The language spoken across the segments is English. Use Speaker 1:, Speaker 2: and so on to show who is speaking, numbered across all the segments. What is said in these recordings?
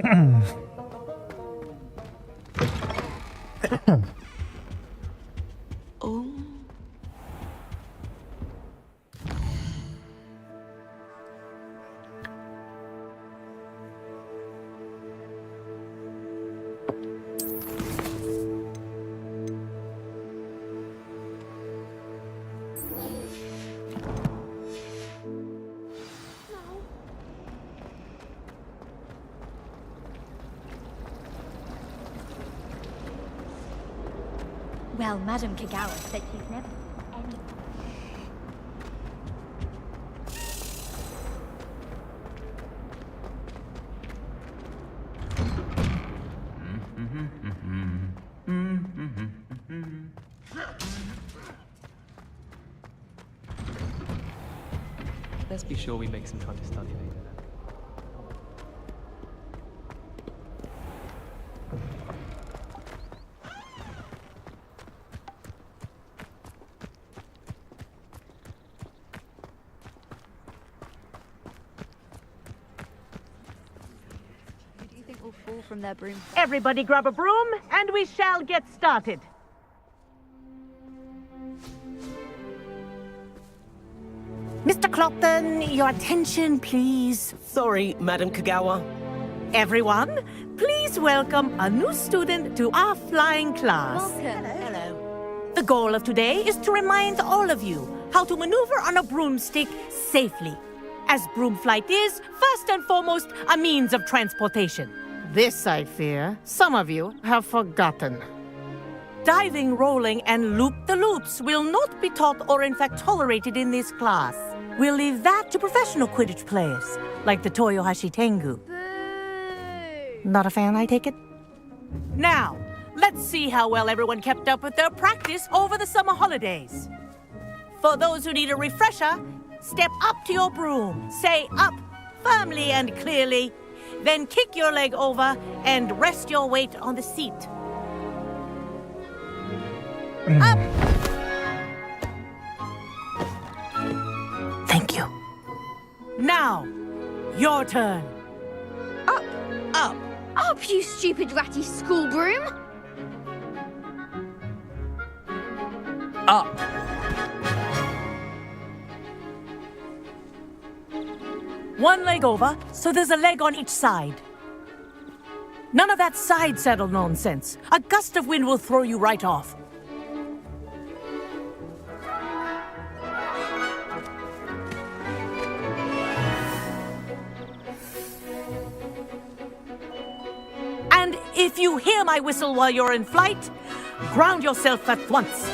Speaker 1: Oh.
Speaker 2: Well, Madame Kagawa said she's never any...
Speaker 3: Let's be sure we make some time to study later.
Speaker 2: Do you think we'll fall from their broom?
Speaker 4: Everybody grab a broom, and we shall get started. Mr. Clopton, your attention, please.
Speaker 1: Sorry, Madame Kagawa.
Speaker 4: Everyone, please welcome a new student to our flying class.
Speaker 2: Welcome.
Speaker 1: Hello.
Speaker 4: The goal of today is to remind all of you how to maneuver on a broomstick safely, as broom flight is, first and foremost, a means of transportation. This, I fear, some of you have forgotten. Diving, rolling, and loop-the-loops will not be taught or in fact tolerated in this class. We'll leave that to professional Quidditch players, like the Toyohashi Tengu.
Speaker 2: Boo!
Speaker 4: Not a fan, I take it? Now, let's see how well everyone kept up with their practice over the summer holidays. For those who need a refresher, step up to your broom, say up firmly and clearly, then kick your leg over and rest your weight on the seat. Up! Thank you. Now, your turn.
Speaker 1: Up.
Speaker 2: Up, you stupid ratty school broom!
Speaker 1: Up.
Speaker 4: One leg over, so there's a leg on each side. None of that side saddle nonsense. A gust of wind will throw you right off. And if you hear my whistle while you're in flight, ground yourself at once.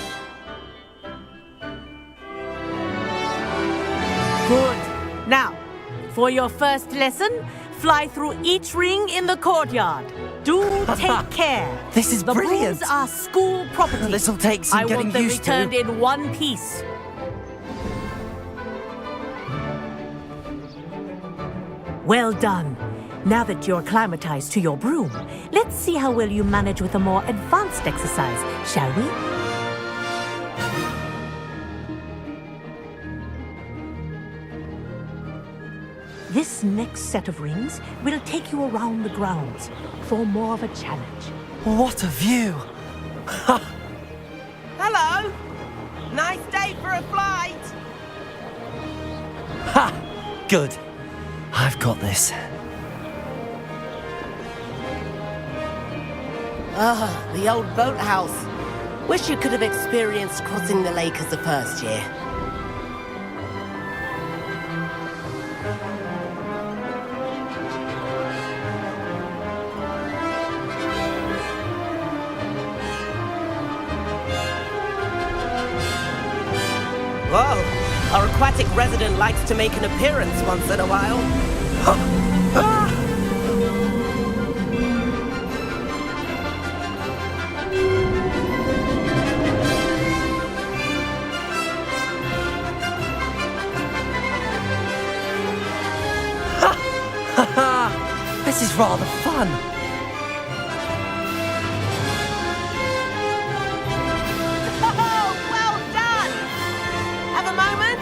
Speaker 4: Good. Now, for your first lesson, fly through each ring in the courtyard. Do take care.
Speaker 1: This is
Speaker 4: The
Speaker 1: brilliant.
Speaker 4: brooms are school property.
Speaker 1: This'll take some
Speaker 4: I
Speaker 1: getting
Speaker 4: want them
Speaker 1: used to.
Speaker 4: returned in one piece. Well done. Now that you're acclimatized to your broom, let's see how well you manage with a more advanced exercise, shall we? This next set of rings will take you around the grounds for more of a challenge.
Speaker 1: What a view. Hello. Nice day for a flight. Ha! Good. I've got this.
Speaker 5: Ah, the old boathouse. Wish you could have experienced crossing the lake as a first year. Whoa, our aquatic resident likes to make an appearance once in a while.
Speaker 1: This is rather fun.
Speaker 5: Oh, well done! Have a moment?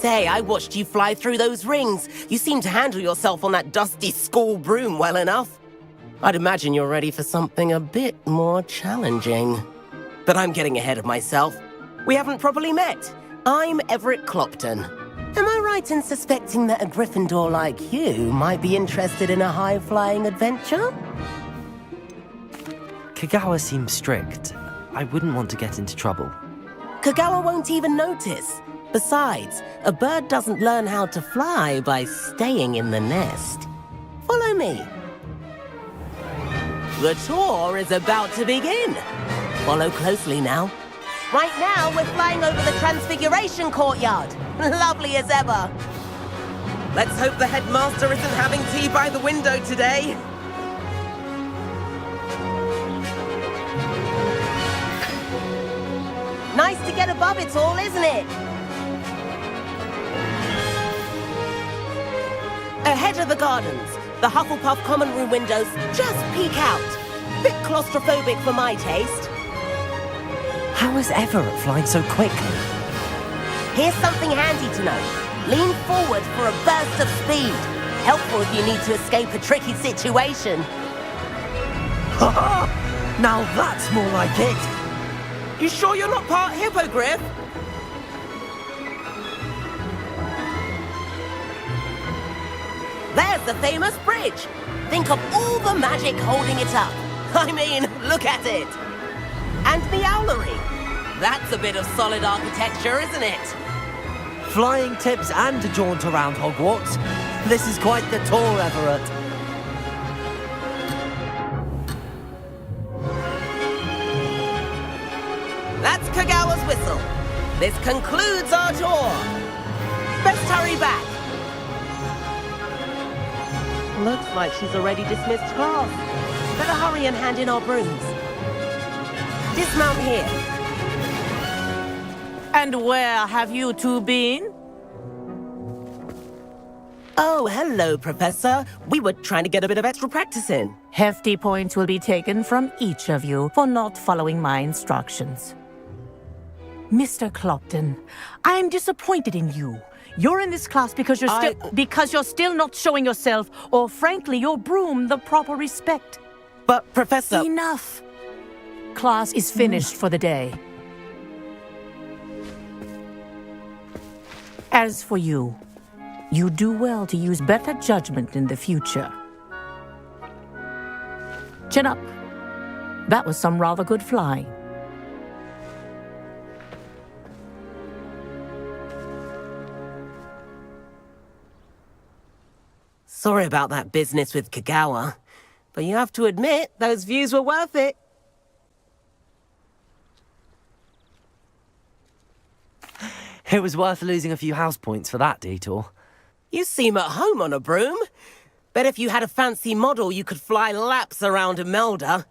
Speaker 5: say, I watched you fly through those rings. You seem to handle yourself on that dusty school broom well enough. I'd imagine you're ready for something a bit more challenging. But I'm getting ahead of myself. We haven't properly met. I'm Everett Clopton. Am I right in suspecting that a Gryffindor like you might be interested in a high-flying adventure?
Speaker 6: Kagawa seems strict. I wouldn't want to get into trouble.
Speaker 5: Kagawa won't even notice. Besides, a bird doesn't learn how to fly by staying in the nest. Follow me. The tour is about to begin. Follow closely now. Right now, we're flying over the Transfiguration Courtyard. Lovely as ever. Let's hope the headmaster isn't having tea by the window today. Nice to get above it all, isn't it? Ahead of the gardens, the Hufflepuff common room windows just peek out. Bit claustrophobic for my taste.
Speaker 6: How is Everett flying so quickly?
Speaker 5: Here's something handy to know. Lean forward for a burst of speed. Helpful if you need to escape a tricky situation.
Speaker 6: Now that's more like it!
Speaker 5: You sure you're not part hippogriff? There's the famous bridge. Think of all the magic holding it up. I mean, look at it. And the owlery. That's a bit of solid architecture, isn't it?
Speaker 6: Flying tips and a jaunt around Hogwarts. This is quite the tour, Everett.
Speaker 5: That's Kagawa's whistle. This concludes our tour. Best hurry back. Looks like she's already dismissed class. Better hurry and hand in our brooms. Dismount here.
Speaker 4: And where have you two been?
Speaker 5: Oh, hello, Professor. We were trying to get a bit of extra practice in.
Speaker 4: Hefty points will be taken from each of you for not following my instructions. Mr. Clopton, I am disappointed in you. You're in this class because you're still not showing yourself, or frankly, your broom the proper respect.
Speaker 5: But, Professor...
Speaker 4: Enough. Class is finished for the day. As for you, you do well to use better judgment in the future. Chin up. That was some rather good flying.
Speaker 5: Sorry about that business with Kagawa, but you have to admit, those views were worth it.
Speaker 6: It was worth losing a few house points for that detour.
Speaker 5: You seem at home on a broom. Bet if you had a fancy model, you could fly laps around Imelda.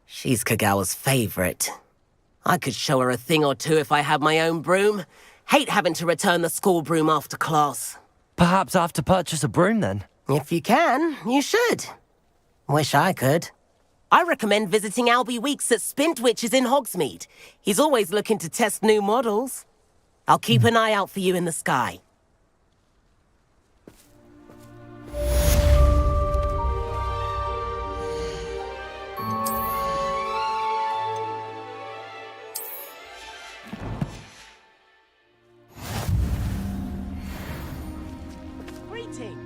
Speaker 5: She's Kagawa's favorite. I could show her a thing or two if I had my own broom. Hate having to return the school broom after class.
Speaker 6: Perhaps I have to purchase a broom then.
Speaker 5: If you can, you should. Wish I could. I recommend visiting Albie Weeks at Spintwitches in Hogsmeade. He's always looking to test new models. I'll keep an eye out for you in the sky. Greetings.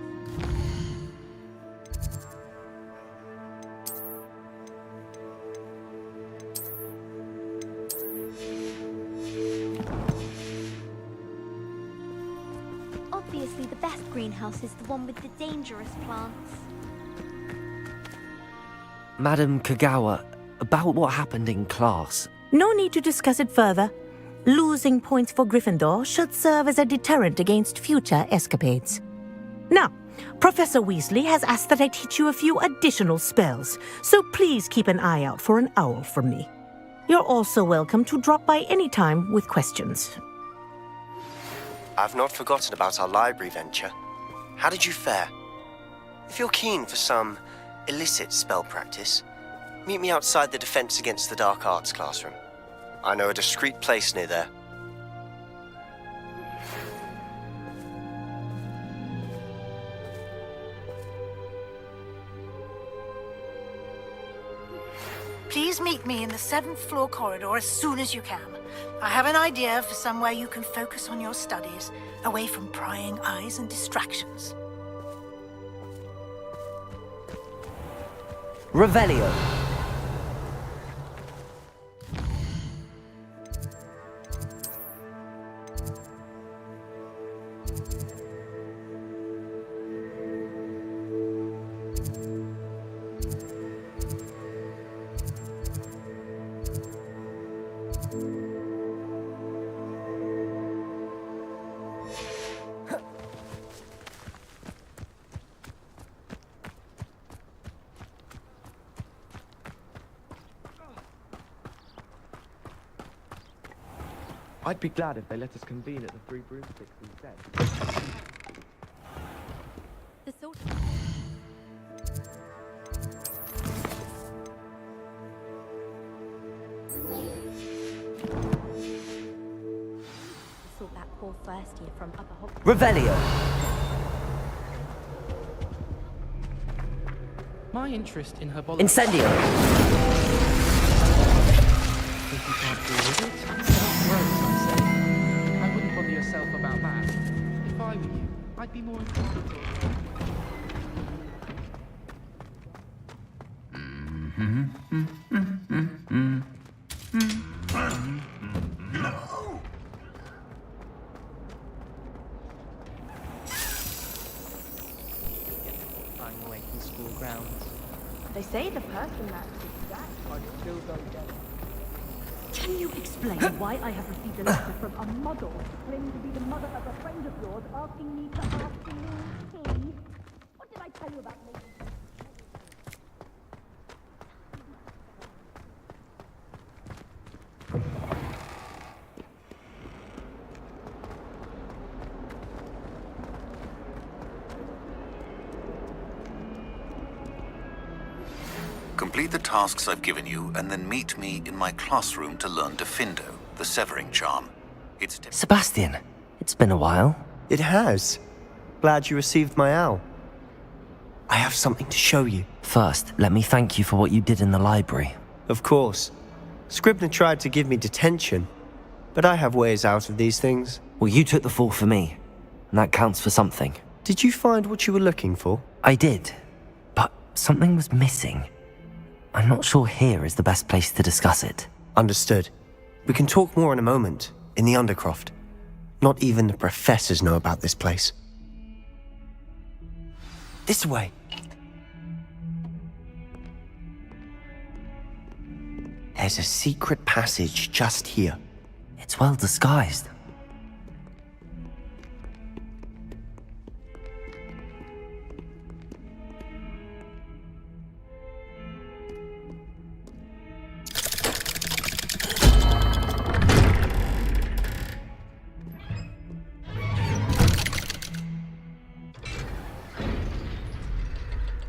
Speaker 2: Obviously, the best greenhouse is the one with the dangerous plants.
Speaker 6: Madam Kagawa, about what happened in class.
Speaker 4: No need to discuss it further. Losing points for Gryffindor should serve as a deterrent against future escapades. Now, Professor Weasley has asked that I teach you a few additional spells, so please keep an eye out for an owl from me. You're also welcome to drop by any time with questions.
Speaker 7: I've not forgotten about our library venture. How did you fare? If you're keen for some illicit spell practice, meet me outside the Defense Against the Dark Arts classroom. I know a discreet place near there.
Speaker 8: Please meet me in the 7th floor corridor as soon as you can. I have an idea for somewhere you can focus on your studies, away from prying eyes and distractions.
Speaker 6: Revelio.
Speaker 3: I'd be glad if they let us convene at the Three Broomsticks instead.
Speaker 2: The thought... Sort that poor first year from Upper Hog...
Speaker 6: Revelio.
Speaker 3: My interest in herbology...
Speaker 6: Incendio.
Speaker 3: Think you can't deal with it? Gross, I say. I wouldn't bother yourself about that. If I were you, I'd be more important.
Speaker 1: Flying away from school grounds.
Speaker 9: They say the person that did that.
Speaker 3: I still don't get it.
Speaker 9: Can you explain why I have received a letter from a model claiming to be the mother of a friend of yours asking me to afternoon tea? What did I tell you about making...
Speaker 10: Complete the tasks I've given you, and then meet me in my classroom to learn Diffindo, the severing charm. It's...
Speaker 6: Sebastian, it's been a while.
Speaker 11: It has. Glad you received my owl. I have something to show you.
Speaker 6: First, let me thank you for what you did in the library.
Speaker 11: Of course. Scribner tried to give me detention, but I have ways out of these things.
Speaker 6: Well, you took the fall for me, and that counts for something.
Speaker 11: Did you find what you were looking for?
Speaker 6: I did, but something was missing. I'm not sure here is the best place to discuss it.
Speaker 11: Understood. We can talk more in a moment, in the Undercroft. Not even the professors know about this place. This way. There's a secret passage just here.
Speaker 6: It's well disguised.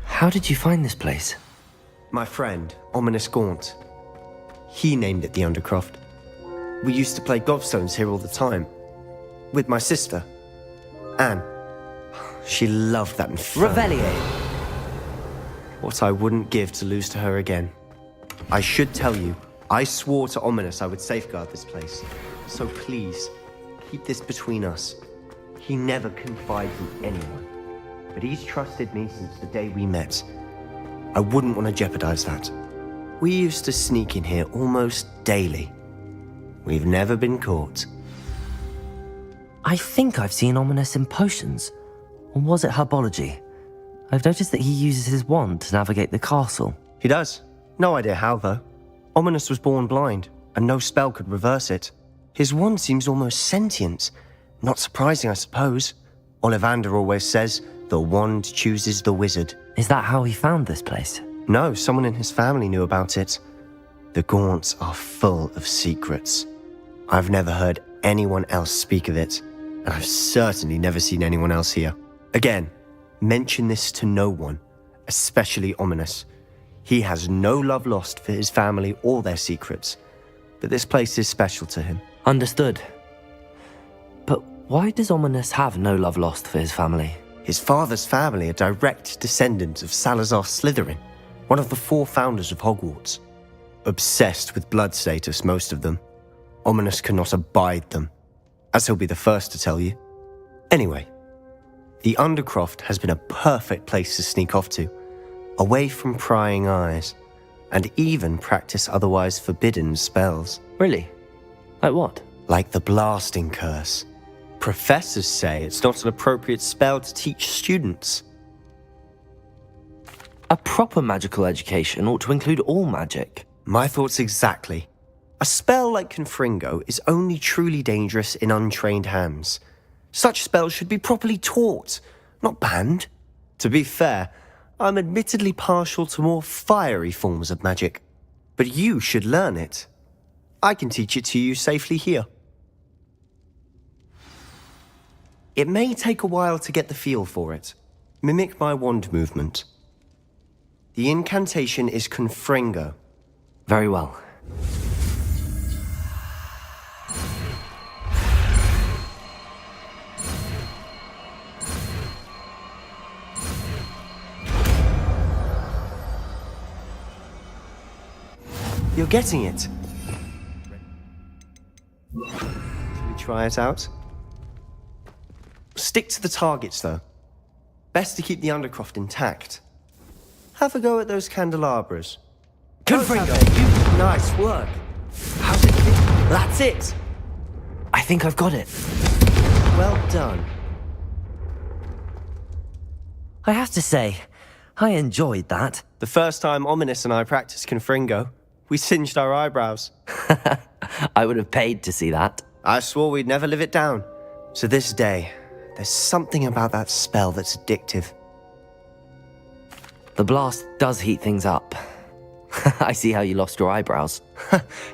Speaker 6: How did you find this place?
Speaker 11: My friend, Ominous Gaunt. He named it the Undercroft. We used to play gobstones here all the time. With my sister, Anne. She loved that infernal.
Speaker 6: Revelio.
Speaker 11: What I wouldn't give to lose to her again. I should tell you, I swore to Ominous I would safeguard this place. So please, keep this between us. He never confided in anyone. But he's trusted me since the day we met. I wouldn't want to jeopardize that. We used to sneak in here almost daily. We've never been caught.
Speaker 6: I think I've seen Ominous in potions. Or was it herbology? I've noticed that he uses his wand to navigate the castle.
Speaker 11: He does. No idea how, though. Ominous was born blind, and no spell could reverse it. His wand seems almost sentient. Not surprising, I suppose. Ollivander always says, the wand chooses the wizard.
Speaker 6: Is that how he found this place?
Speaker 11: No, someone in his family knew about it. The Gaunts are full of secrets. I've never heard anyone else speak of it, and I've certainly never seen anyone else here. Again, mention this to no one, especially Ominous. He has no love lost for his family or their secrets, but this place is special to him.
Speaker 6: Understood. But why does Ominous have no love lost for his family?
Speaker 11: His father's family are direct descendants of Salazar Slytherin, one of the 4 founders of Hogwarts. Obsessed with blood status, most of them. Ominous cannot abide them, as he'll be the first to tell you. Anyway, the Undercroft has been a perfect place to sneak off to, away from prying eyes, and even practice otherwise forbidden spells.
Speaker 6: Really? Like what?
Speaker 11: Like the Blasting Curse. Professors say it's not an appropriate spell to teach students.
Speaker 6: A proper magical education ought to include all magic.
Speaker 11: My thoughts exactly. A spell like Confringo is only truly dangerous in untrained hands. Such spells should be properly taught, not banned. To be fair, I'm admittedly partial to more fiery forms of magic. But you should learn it. I can teach it to you safely here. It may take a while to get the feel for it. Mimic my wand movement. The incantation is Confringo.
Speaker 6: Very well.
Speaker 11: You're getting it. Shall we try it out? Stick to the targets, though. Best to keep the Undercroft intact. Have a go at those candelabras. Confringo! Nice work. How's it feel? That's it!
Speaker 6: I think I've got it.
Speaker 11: Well done.
Speaker 6: I have to say, I enjoyed that.
Speaker 11: The first time Ominous and I practiced Confringo, we singed our eyebrows.
Speaker 6: I would have paid to see that.
Speaker 11: I swore we'd never live it down. To this day, there's something about that spell that's addictive.
Speaker 6: The blast does heat things up. I see how you lost your eyebrows.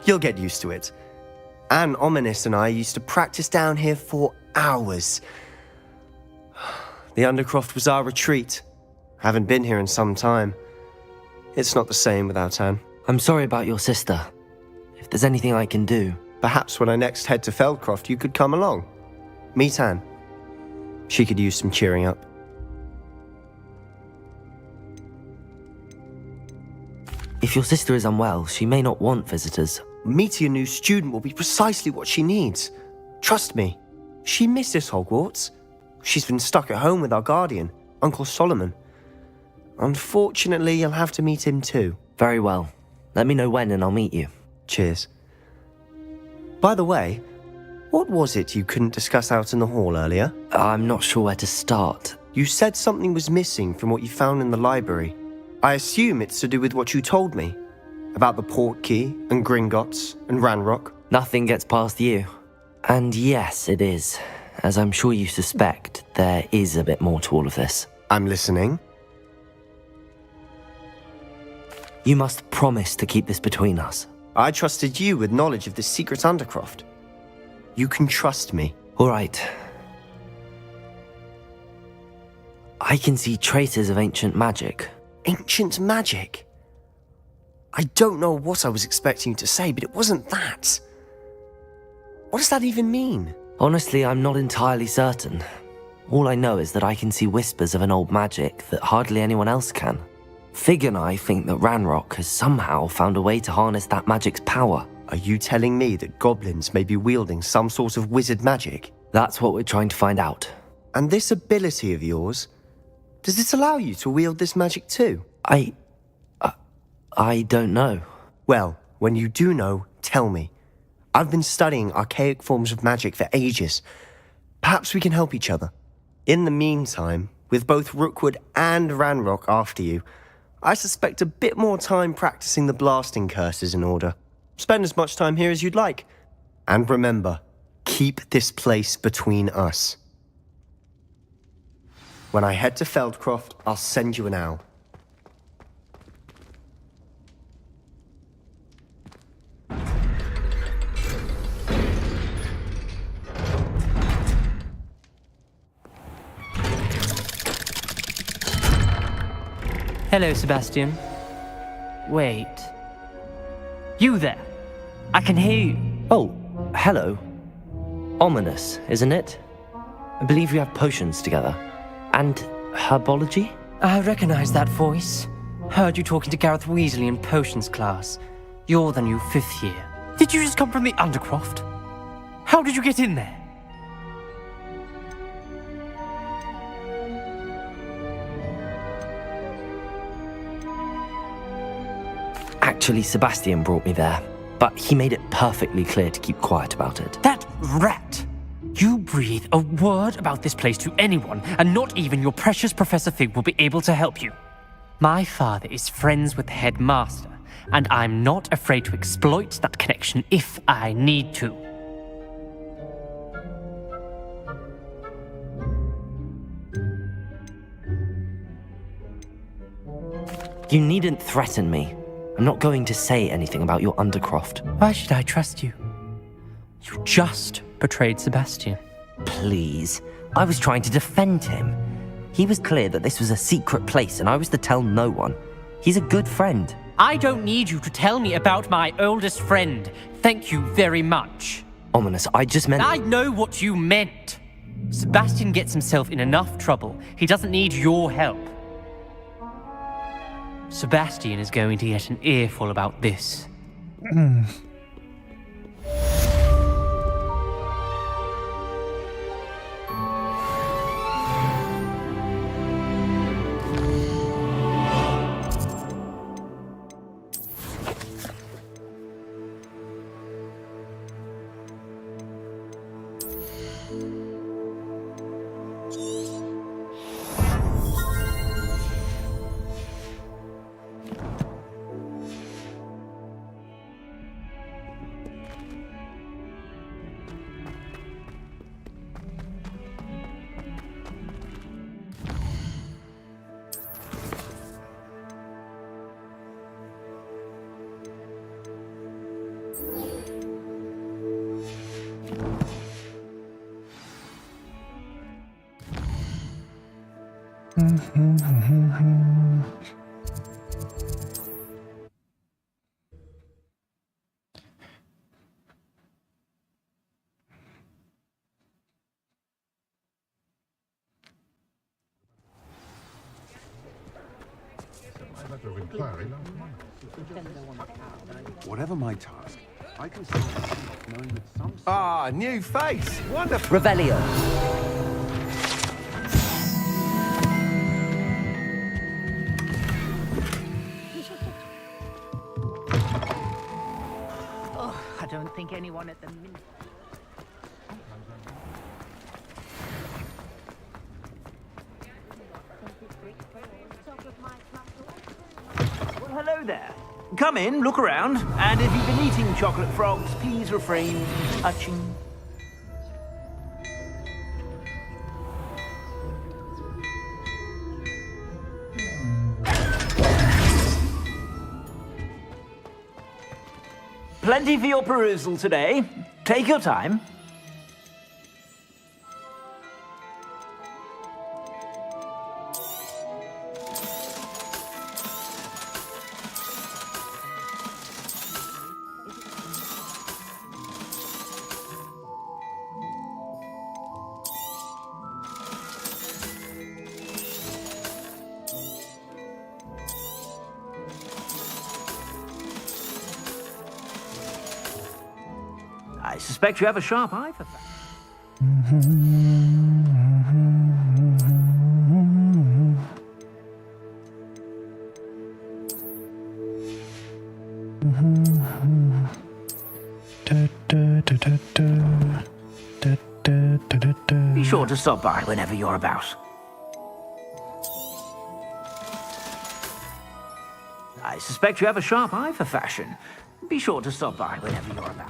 Speaker 11: You'll get used to it. Anne Ominous and I used to practice down here for hours. The Undercroft was our retreat. Haven't been here in some time. It's not the same without Anne.
Speaker 6: I'm sorry about your sister. If there's anything I can do...
Speaker 11: Perhaps when I next head to Feldcroft, you could come along. Meet Anne. She could use some cheering up.
Speaker 6: If your sister is unwell, she may not want visitors.
Speaker 11: Meeting a new student will be precisely what she needs. Trust me. She misses Hogwarts. She's been stuck at home with our guardian, Uncle Solomon. Unfortunately, you'll have to meet him too.
Speaker 6: Very well. Let me know when and I'll meet you.
Speaker 11: Cheers. By the way, what was it you couldn't discuss out in the hall earlier?
Speaker 6: I'm not sure where to start.
Speaker 11: You said something was missing from what you found in the library. I assume it's to do with what you told me. About the Portkey and Gringotts and Ranrock.
Speaker 6: Nothing gets past you. And yes, it is. As I'm sure you suspect, there is a bit more to all of this.
Speaker 11: I'm listening.
Speaker 6: You must promise to keep this between us.
Speaker 11: I trusted you with knowledge of the secret Undercroft. You can trust me.
Speaker 6: All right. I can see traces of ancient magic.
Speaker 11: Ancient magic? I don't know what I was expecting you to say, but it wasn't that. What does that even mean?
Speaker 6: Honestly, I'm not entirely certain. All I know is that I can see whispers of an old magic that hardly anyone else can. Fig and I think that Ranrock has somehow found a way to harness that magic's power.
Speaker 11: Are you telling me that goblins may be wielding some sort of wizard magic?
Speaker 6: That's what we're trying to find out.
Speaker 11: And this ability of yours, does it allow you to wield this magic too?
Speaker 6: I don't know.
Speaker 11: Well, when you do know, tell me. I've been studying archaic forms of magic for ages. Perhaps we can help each other. In the meantime, with both Rookwood and Ranrock after you, I suspect a bit more time practicing the blasting curse is in order. Spend as much time here as you'd like. And remember, keep this place between us. When I head to Feldcroft, I'll send you an owl.
Speaker 12: Hello, Sebastian. Wait. You there? I can hear you.
Speaker 6: Oh, hello. Ominous, isn't it? I believe we have potions together. And herbology?
Speaker 12: I recognize that voice. Heard you talking to Gareth Weasley in potions class. You're the new 5th year. Did you just come from the Undercroft? How did you get in there?
Speaker 6: Actually, Sebastian brought me there, but he made it perfectly clear to keep quiet about it.
Speaker 12: That rat! You breathe a word about this place to anyone, and not even your precious Professor Fig will be able to help you. My father is friends with the headmaster, and I'm not afraid to exploit that connection if I need to.
Speaker 6: You needn't threaten me. I'm not going to say anything about your Undercroft.
Speaker 12: Why should I trust you? You just betrayed Sebastian.
Speaker 6: Please. I was trying to defend him. He was clear that this was a secret place and I was to tell no one. He's a good friend.
Speaker 12: I don't need you to tell me about my oldest friend. Thank you very much.
Speaker 6: Ominous, I just meant...
Speaker 12: I know what you meant. Sebastian gets himself in enough trouble. He doesn't need your help. Sebastian is going to get an earful about this.
Speaker 13: Whatever my task, I can see knowing that some...
Speaker 14: Ah, new face! Wonderful!
Speaker 6: Revelio.
Speaker 9: Oh, I don't think anyone at the minute.
Speaker 15: Well, hello there. Come in, look around, and if you've been eating chocolate frogs, please refrain from touching. Plenty for your perusal today. Take your time. I suspect you have a sharp eye for that. Be sure to stop by whenever you're about. I suspect you have a sharp eye for fashion. Be sure to stop by whenever you're about.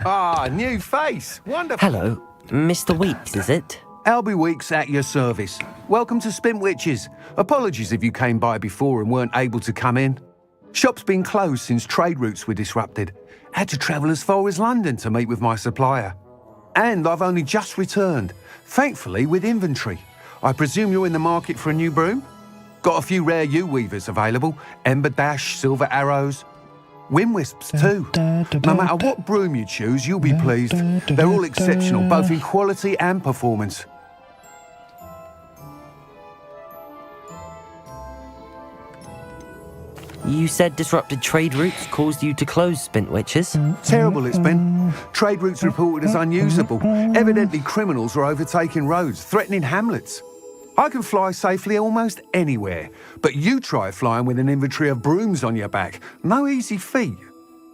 Speaker 14: Ah, new face! Wonderful!
Speaker 6: Hello, Mr. Weeks, is it?
Speaker 13: Albie Weeks at your service. Welcome to Spintwitches. Apologies if you came by before and weren't able to come in. Shop's been closed since trade routes were disrupted. Had to travel as far as London to meet with my supplier. And I've only just returned, thankfully with inventory. I presume you're in the market for a new broom? Got a few rare yew weavers available, Ember Dash, Silver Arrows. Wind wisps too. No matter what broom you choose, you'll be pleased. They're all exceptional, both in quality and performance.
Speaker 6: You said disrupted trade routes caused you to close Spintwitches?
Speaker 13: Terrible it's been. Trade routes reported as unusable. Evidently criminals are overtaking roads, threatening hamlets. I can fly safely almost anywhere, but you try flying with an inventory of brooms on your back. No easy feat.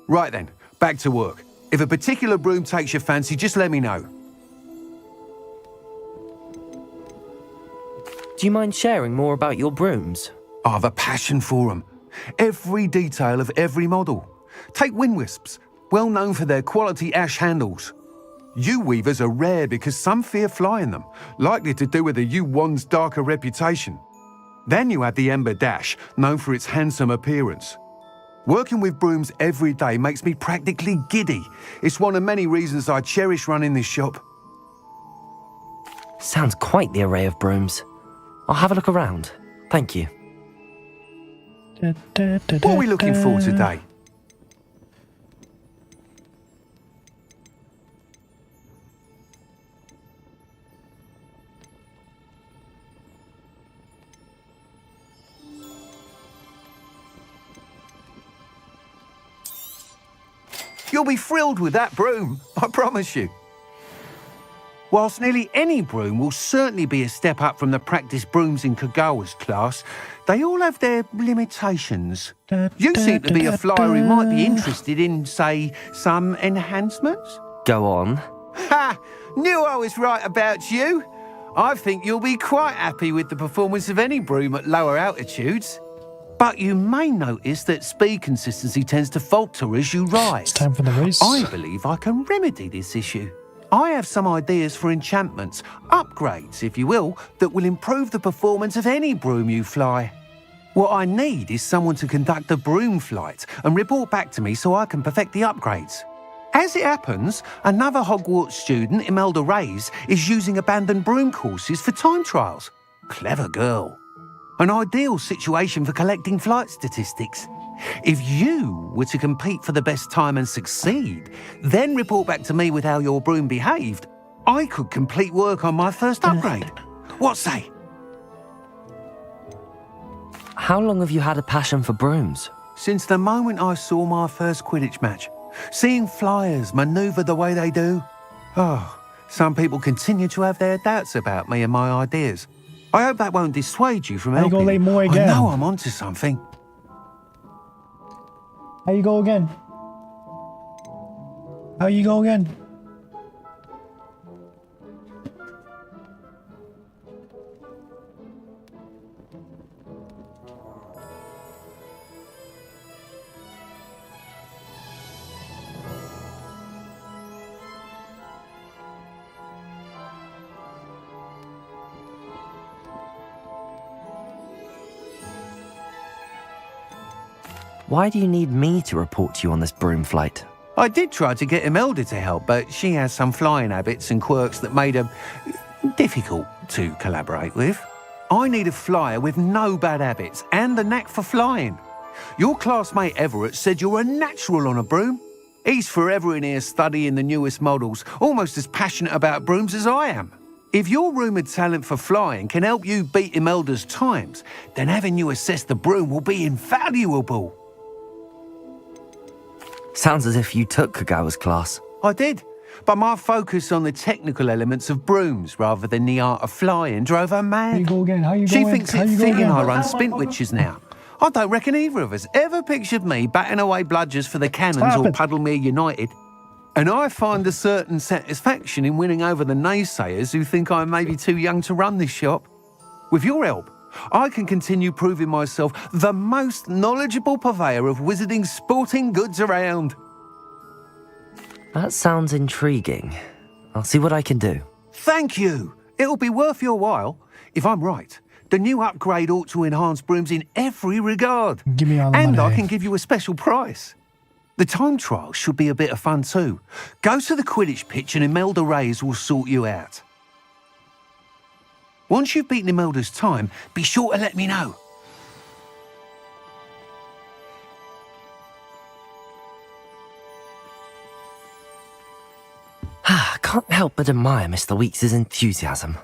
Speaker 13: Right then, back to work. If a particular broom takes your fancy, just let me know.
Speaker 6: Do you mind sharing more about your brooms?
Speaker 13: I have a passion for them. Every detail of every model. Take wind wisps, well known for their quality ash handles. U-weavers are rare because some fear flying them, likely to do with the U-one's darker reputation. Then you have the Ember Dash, known for its handsome appearance. Working with brooms every day makes me practically giddy. It's one of many reasons I cherish running this shop.
Speaker 6: Sounds quite the array of brooms. I'll have a look around. Thank you.
Speaker 13: What are we looking for today? You'll be thrilled with that broom, I promise you. Whilst nearly any broom will certainly be a step up from the practice brooms in Kagawa's class, they all have their limitations. You seem to be a flyer who might be interested in, say, some enhancements?
Speaker 6: Go on.
Speaker 13: Ha! Knew I was right about you. I think you'll be quite happy with the performance of any broom at lower altitudes. But you may notice that speed consistency tends to falter as you rise.
Speaker 16: It's time for the race.
Speaker 13: I believe I can remedy this issue. I have some ideas for enchantments, upgrades, if you will, that will improve the performance of any broom you fly. What I need is someone to conduct a broom flight and report back to me so I can perfect the upgrades. As it happens, another Hogwarts student, Imelda Reyes, is using abandoned broom courses for time trials. Clever girl. An ideal situation for collecting flight statistics. If you were to compete for the best time and succeed, then report back to me with how your broom behaved, I could complete work on my first upgrade. What say?
Speaker 6: How long have you had a passion for brooms?
Speaker 13: Since the moment I saw my first Quidditch match. Seeing flyers manoeuvre the way they do. Oh, some people continue to have their doubts about me and my ideas. I hope that won't dissuade you from
Speaker 16: How you
Speaker 13: helping.
Speaker 16: gonna lay more
Speaker 13: I
Speaker 16: again?
Speaker 13: know I'm onto something.
Speaker 16: How you go again? How you go again?
Speaker 6: Why do you need me to report to you on this broom flight?
Speaker 13: I did try to get Imelda to help, but she has some flying habits and quirks that made her difficult to collaborate with. I need a flyer with no bad habits and the knack for flying. Your classmate Everett said you're a natural on a broom. He's forever in here studying the newest models, almost as passionate about brooms as I am. If your rumoured talent for flying can help you beat Imelda's times, then having you assess the broom will be invaluable.
Speaker 6: Sounds as if you took Kagawa's class.
Speaker 13: I did, but my focus on the technical elements of brooms rather than the art of flying drove her mad.
Speaker 16: How you go again? How you
Speaker 13: She
Speaker 16: going?
Speaker 13: thinks
Speaker 16: How
Speaker 13: it's
Speaker 16: you go
Speaker 13: fitting
Speaker 16: again?
Speaker 13: I run Spintwitches now. I don't reckon either of us ever pictured me batting away bludgers for the Cannons
Speaker 16: Stop
Speaker 13: or
Speaker 16: it.
Speaker 13: Puddlemere United. And I find a certain satisfaction in winning over the naysayers who think I may be too young to run this shop. With your help, I can continue proving myself the most knowledgeable purveyor of wizarding sporting goods around.
Speaker 6: That sounds intriguing. I'll see what I can do.
Speaker 13: Thank you. It'll be worth your while. If I'm right, the new upgrade ought to enhance brooms in every regard.
Speaker 16: Give me all the
Speaker 13: And
Speaker 16: money.
Speaker 13: I can give you a special price. The time trial should be a bit of fun too. Go to the Quidditch pitch and Imelda Reyes will sort you out. Once you've beaten Imelda's time, be sure to let me know.
Speaker 6: Can't help but admire Mr. Weeks' enthusiasm.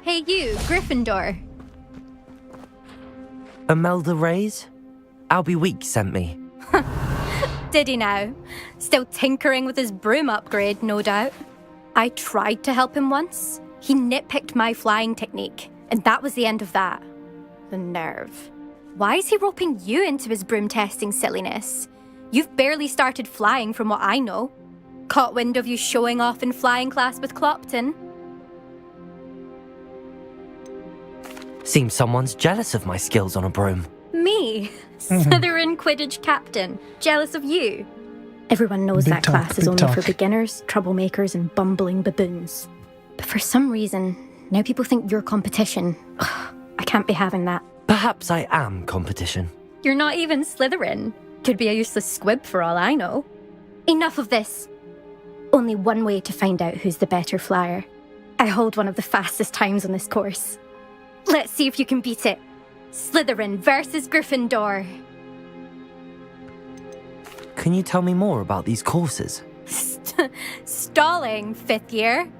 Speaker 17: Hey you, Gryffindor.
Speaker 6: Imelda Reyes? Albie Weeks sent me.
Speaker 17: Did he now? Still tinkering with his broom upgrade, no doubt. I tried to help him once. He nitpicked my flying technique, and that was the end of that. The nerve. Why is he roping you into his broom testing silliness? You've barely started flying from what I know. Caught wind of you showing off in flying class with Clopton.
Speaker 6: Seems someone's jealous of my skills on a broom.
Speaker 17: Me? Slytherin Quidditch captain. Jealous of you? Everyone knows that class is only for beginners, troublemakers, and bumbling baboons. But for some reason, now people think you're competition. Ugh, I can't be having that.
Speaker 6: Perhaps I am competition.
Speaker 17: You're not even Slytherin. Could be a useless squib for all I know. Enough of this. Only one way to find out who's the better flyer. I hold one of the fastest times on this course. Let's see if you can beat it. Slytherin versus Gryffindor.
Speaker 6: Can you tell me more about these courses?
Speaker 17: Stalling, 5th year.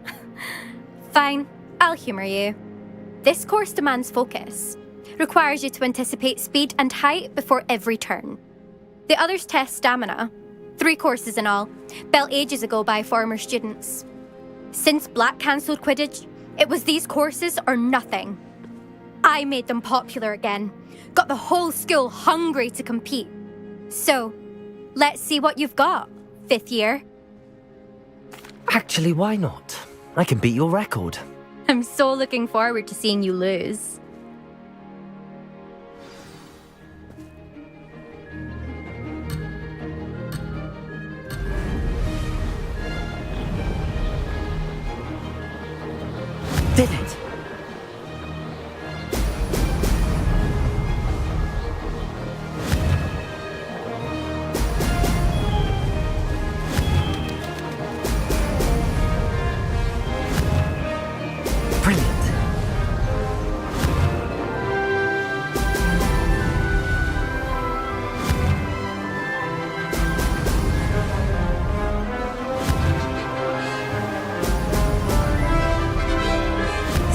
Speaker 17: Fine, I'll humour you. This course demands focus. Requires you to anticipate speed and height before every turn. The others test stamina. 3 courses in all, built ages ago by former students. Since Black cancelled Quidditch, it was these courses or nothing. I made them popular again. Got the whole school hungry to compete. So, let's see what you've got, 5th year.
Speaker 6: Actually, why not? I can beat your record.
Speaker 17: I'm so looking forward to seeing you lose.
Speaker 6: Did it?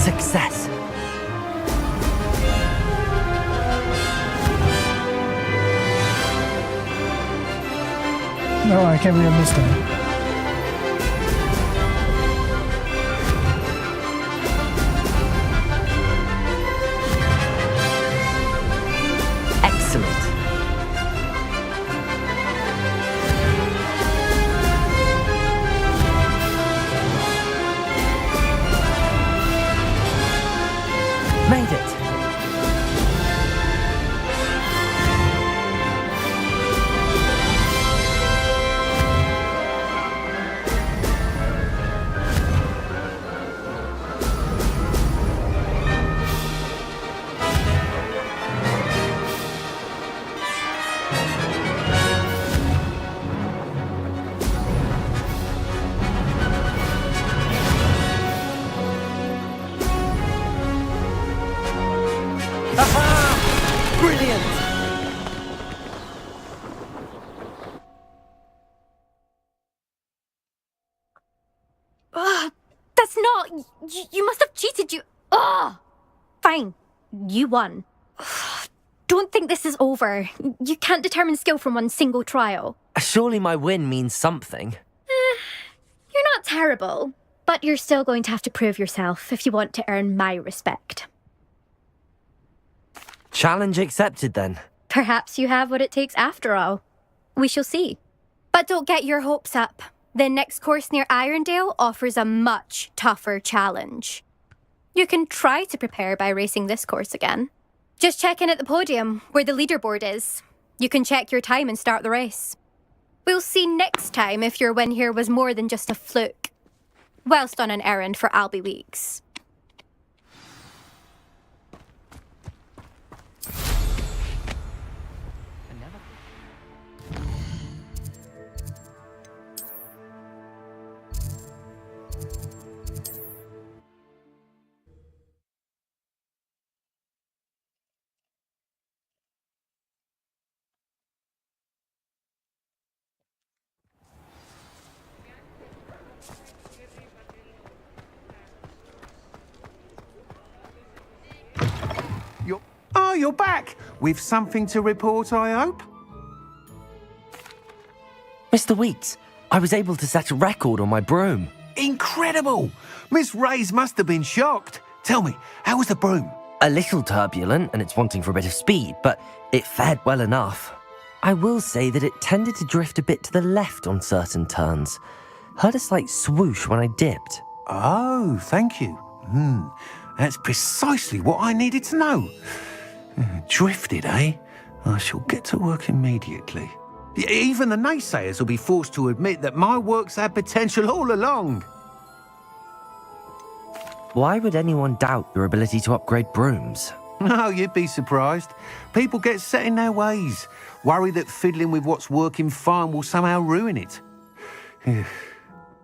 Speaker 6: Success.
Speaker 16: No, I can't believe I missed that.
Speaker 6: Excellent. Made it. Brilliant!
Speaker 17: Ugh, that's not... You must have cheated, you... Ugh! Fine. You won. Don't think this is over. You can't determine skill from one single trial.
Speaker 6: Surely my win means something.
Speaker 17: You're not terrible, but you're still going to have to prove yourself if you want to earn my respect.
Speaker 6: Challenge accepted then.
Speaker 17: Perhaps you have what it takes after all. We shall see. But don't get your hopes up. The next course near Irondale offers a much tougher challenge. You can try to prepare by racing this course again. Just check in at the podium, where the leaderboard is. You can check your time and start the race. We'll see next time if your win here was more than just a fluke. Whilst on an errand for Albie Weeks.
Speaker 13: You're back! With something to report, I hope?
Speaker 6: Mr. Weeks, I was able to set a record on my broom.
Speaker 13: Incredible! Miss Reyes must have been shocked. Tell me, how was the broom?
Speaker 6: A little turbulent, and it's wanting for a bit of speed, but it fared well enough. I will say that it tended to drift a bit to the left on certain turns. Heard a slight swoosh when I dipped.
Speaker 13: Oh, thank you. That's precisely what I needed to know. Drifted, eh? I shall get to work immediately. Even the naysayers will be forced to admit that my work's had potential all along.
Speaker 6: Why would anyone doubt your ability to upgrade brooms?
Speaker 13: Oh, you'd be surprised. People get set in their ways, worry that fiddling with what's working fine will somehow ruin it.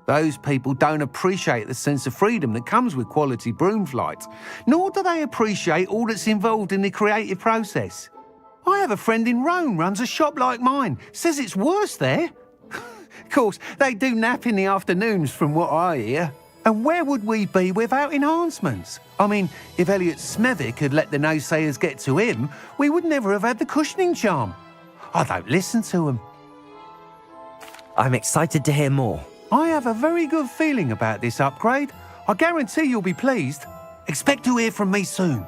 Speaker 13: Those people don't appreciate the sense of freedom that comes with quality broom flight, nor do they appreciate all that's involved in the creative process. I have a friend in Rome runs a shop like mine, says it's worse there. Of course, they do nap in the afternoons from what I hear. And where would we be without enhancements? I mean, if Elliot Smethwick had let the naysayers get to him, we would never have had the cushioning charm. I don't listen to them.
Speaker 6: I'm excited to hear more.
Speaker 13: I have a very good feeling about this upgrade. I guarantee you'll be pleased. Expect to hear from me soon.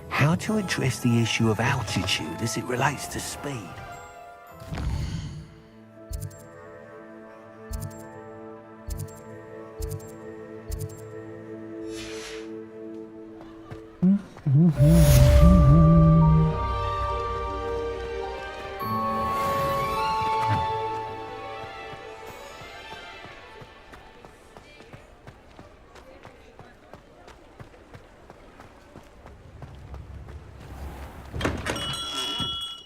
Speaker 13: How to address the issue of altitude as it relates to speed?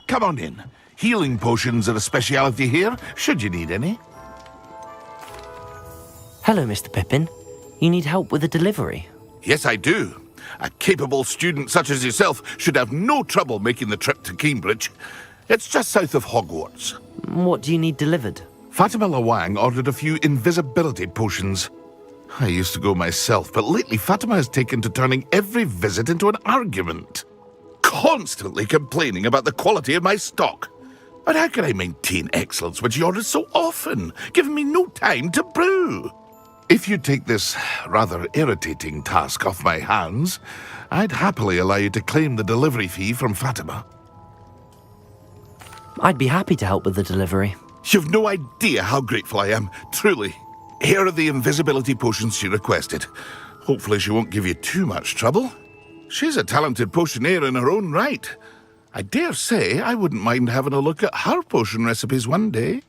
Speaker 18: Come on in. Healing potions are a speciality here, should you need any.
Speaker 6: Hello, Mr. Pippin. You need help with a delivery?
Speaker 18: Yes, I do. A capable student such as yourself should have no trouble making the trip to Cambridge. It's just south of Hogwarts.
Speaker 6: What do you need delivered?
Speaker 18: Fatima Lawang ordered a few invisibility potions. I used to go myself, but lately Fatima has taken to turning every visit into an argument. Constantly complaining about the quality of my stock. But how can I maintain excellence when she orders so often, giving me no time to brew? If you take this rather irritating task off my hands, I'd happily allow you to claim the delivery fee from Fatima.
Speaker 6: I'd be happy to help with the delivery.
Speaker 18: You've no idea how grateful I am, truly. Here are the invisibility potions she requested. Hopefully she won't give you too much trouble. She's a talented potioneer in her own right. I dare say I wouldn't mind having a look at her potion recipes one day.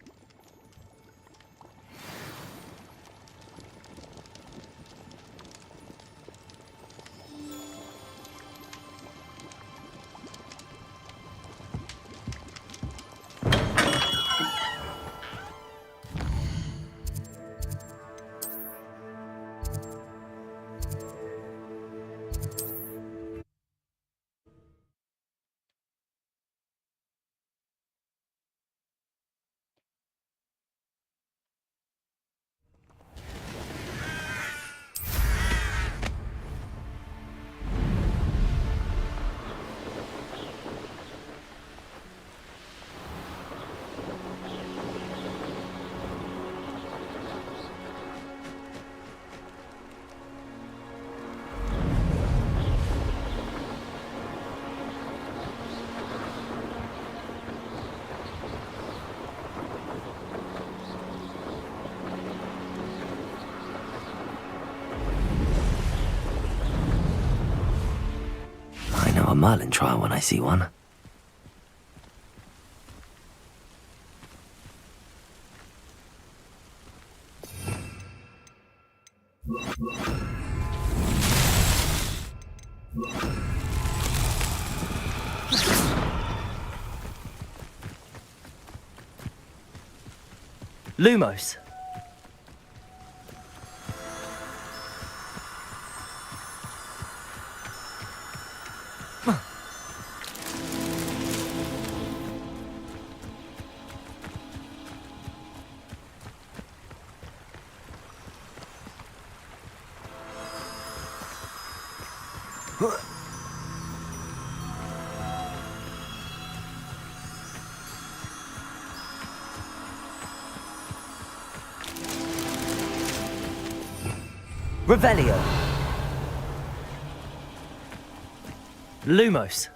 Speaker 6: Merlin trial when I see one.
Speaker 19: Lumos. Revelio. Lumos.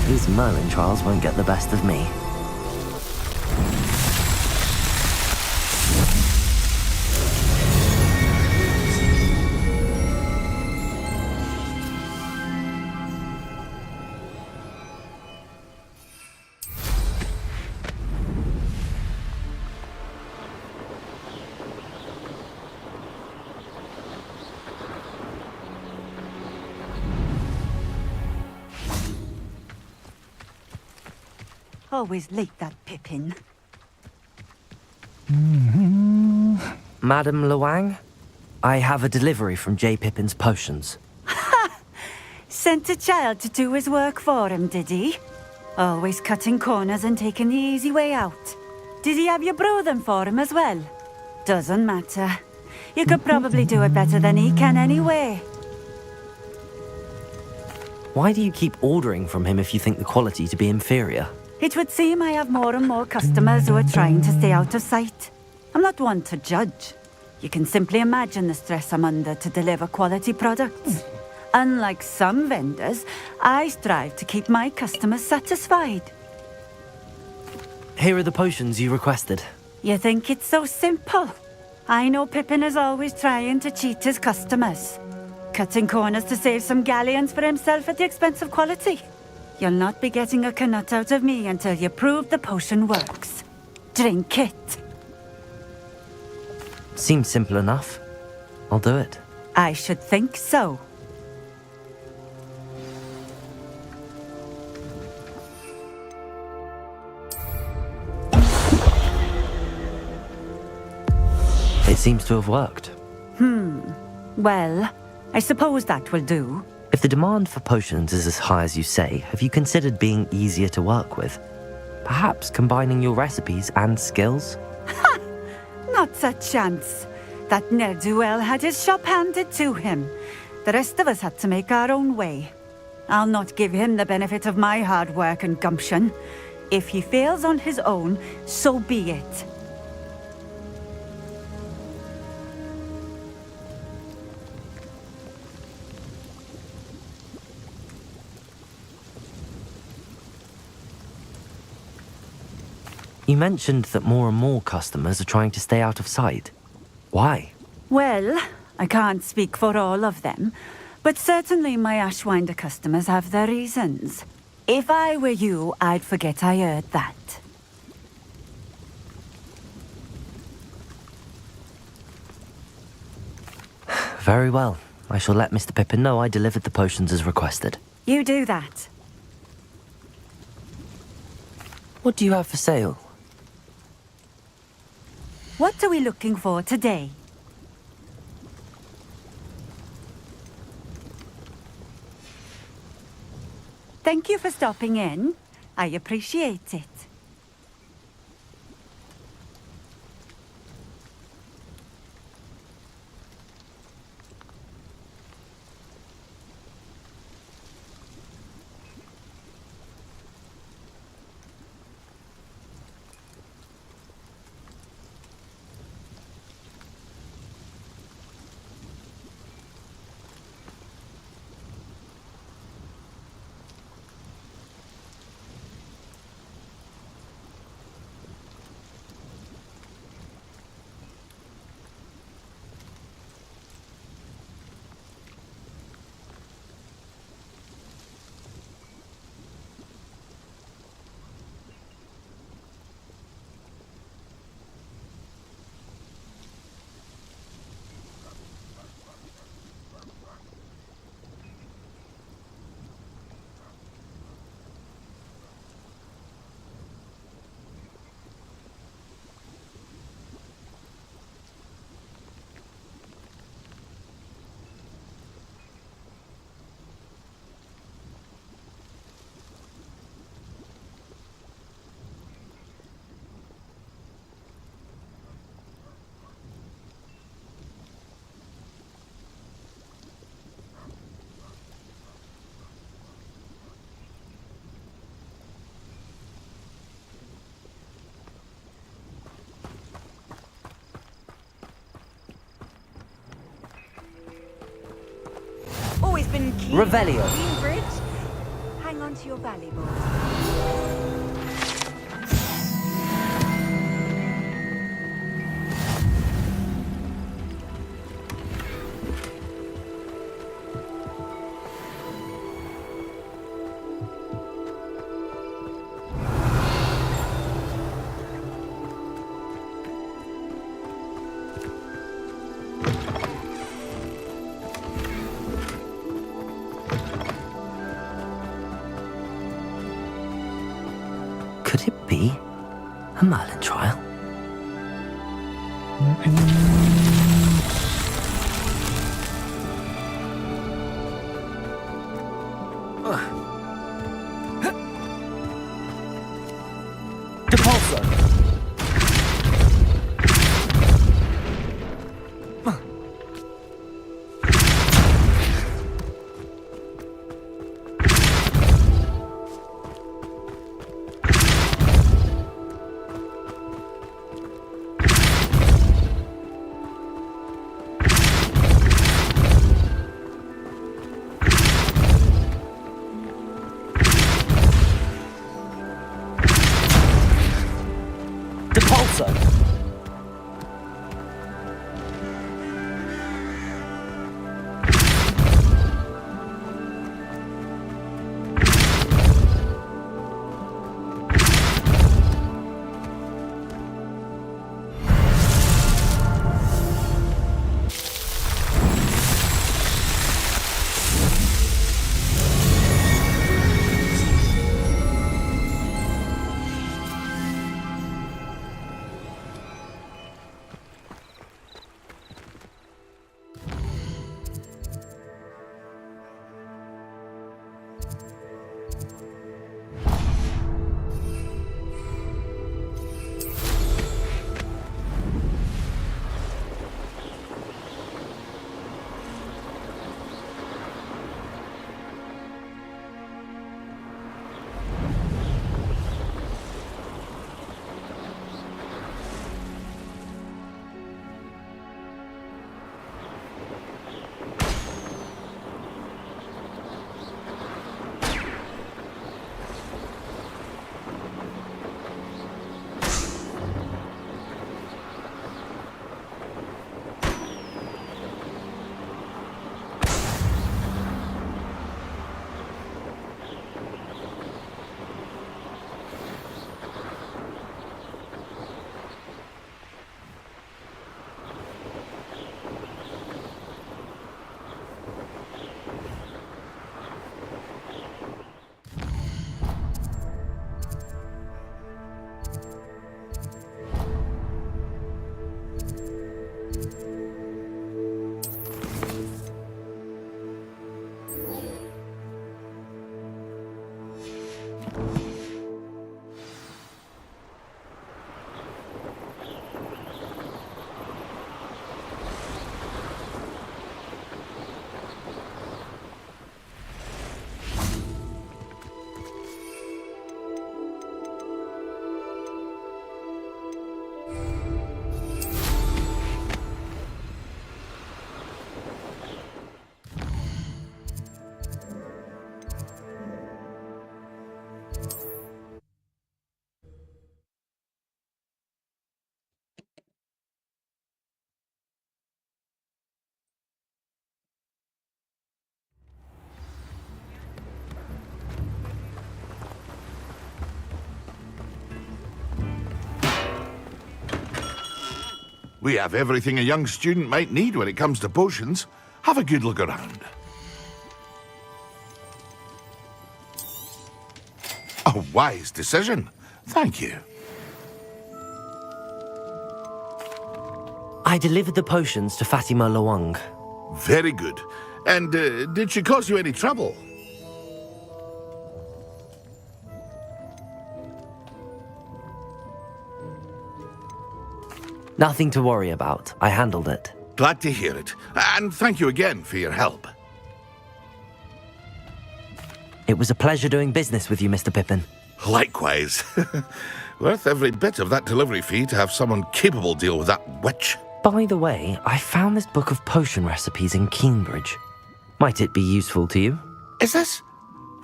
Speaker 6: These Merlin trials won't get the best of me.
Speaker 9: Always late, that Pippin.
Speaker 6: Madam Luang, I have a delivery from J. Pippin's potions.
Speaker 9: Sent a child to do his work for him, did he? Always cutting corners and taking the easy way out. Did he have you brew them for him as well? Doesn't matter. You could probably do it better than he can anyway.
Speaker 6: Why do you keep ordering from him if you think the quality to be inferior?
Speaker 9: It would seem I have more and more customers who are trying to stay out of sight. I'm not one to judge. You can simply imagine the stress I'm under to deliver quality products. Unlike some vendors, I strive to keep my customers satisfied.
Speaker 6: Here are the potions you requested.
Speaker 9: You think it's so simple? I know Pippin is always trying to cheat his customers. Cutting corners to save some galleons for himself at the expense of quality. You'll not be getting a canut out of me until you prove the potion works. Drink it.
Speaker 6: Seems simple enough. I'll do it.
Speaker 9: I should think so.
Speaker 6: It seems to have worked.
Speaker 9: Well, I suppose that will do.
Speaker 6: If the demand for potions is as high as you say, have you considered being easier to work with? Perhaps combining your recipes and skills?
Speaker 9: Not a chance. That ne'er-do-well had his shop handed to him. The rest of us had to make our own way. I'll not give him the benefit of my hard work and gumption. If he fails on his own, so be it.
Speaker 6: You mentioned that more and more customers are trying to stay out of sight. Why?
Speaker 9: Well, I can't speak for all of them, but certainly my Ashwinder customers have their reasons. If I were you, I'd forget I heard that.
Speaker 6: Very well. I shall let Mr. Pippin know I delivered the potions as requested.
Speaker 9: You do that.
Speaker 6: What do you have for sale?
Speaker 9: What are we looking for today? Thank you for stopping in. I appreciate it.
Speaker 19: Aspen Key. Revelio.
Speaker 9: Greenbridge. Hang on to your valuables.
Speaker 6: Could it be a Merlin trial?
Speaker 19: Depulso. Depulso.
Speaker 18: We have everything a young student might need when it comes to potions. Have a good look around. A wise decision. Thank you.
Speaker 6: I delivered the potions to Fatima Lawang.
Speaker 18: Very good. And did she cause you any trouble?
Speaker 6: Nothing to worry about. I handled it.
Speaker 18: Glad to hear it. And thank you again for your help.
Speaker 6: It was a pleasure doing business with you, Mr. Pippin.
Speaker 18: Likewise. Worth every bit of that delivery fee to have someone capable deal with that witch.
Speaker 6: By the way, I found this book of potion recipes in Keenbridge. Might it be useful to you?
Speaker 18: Is this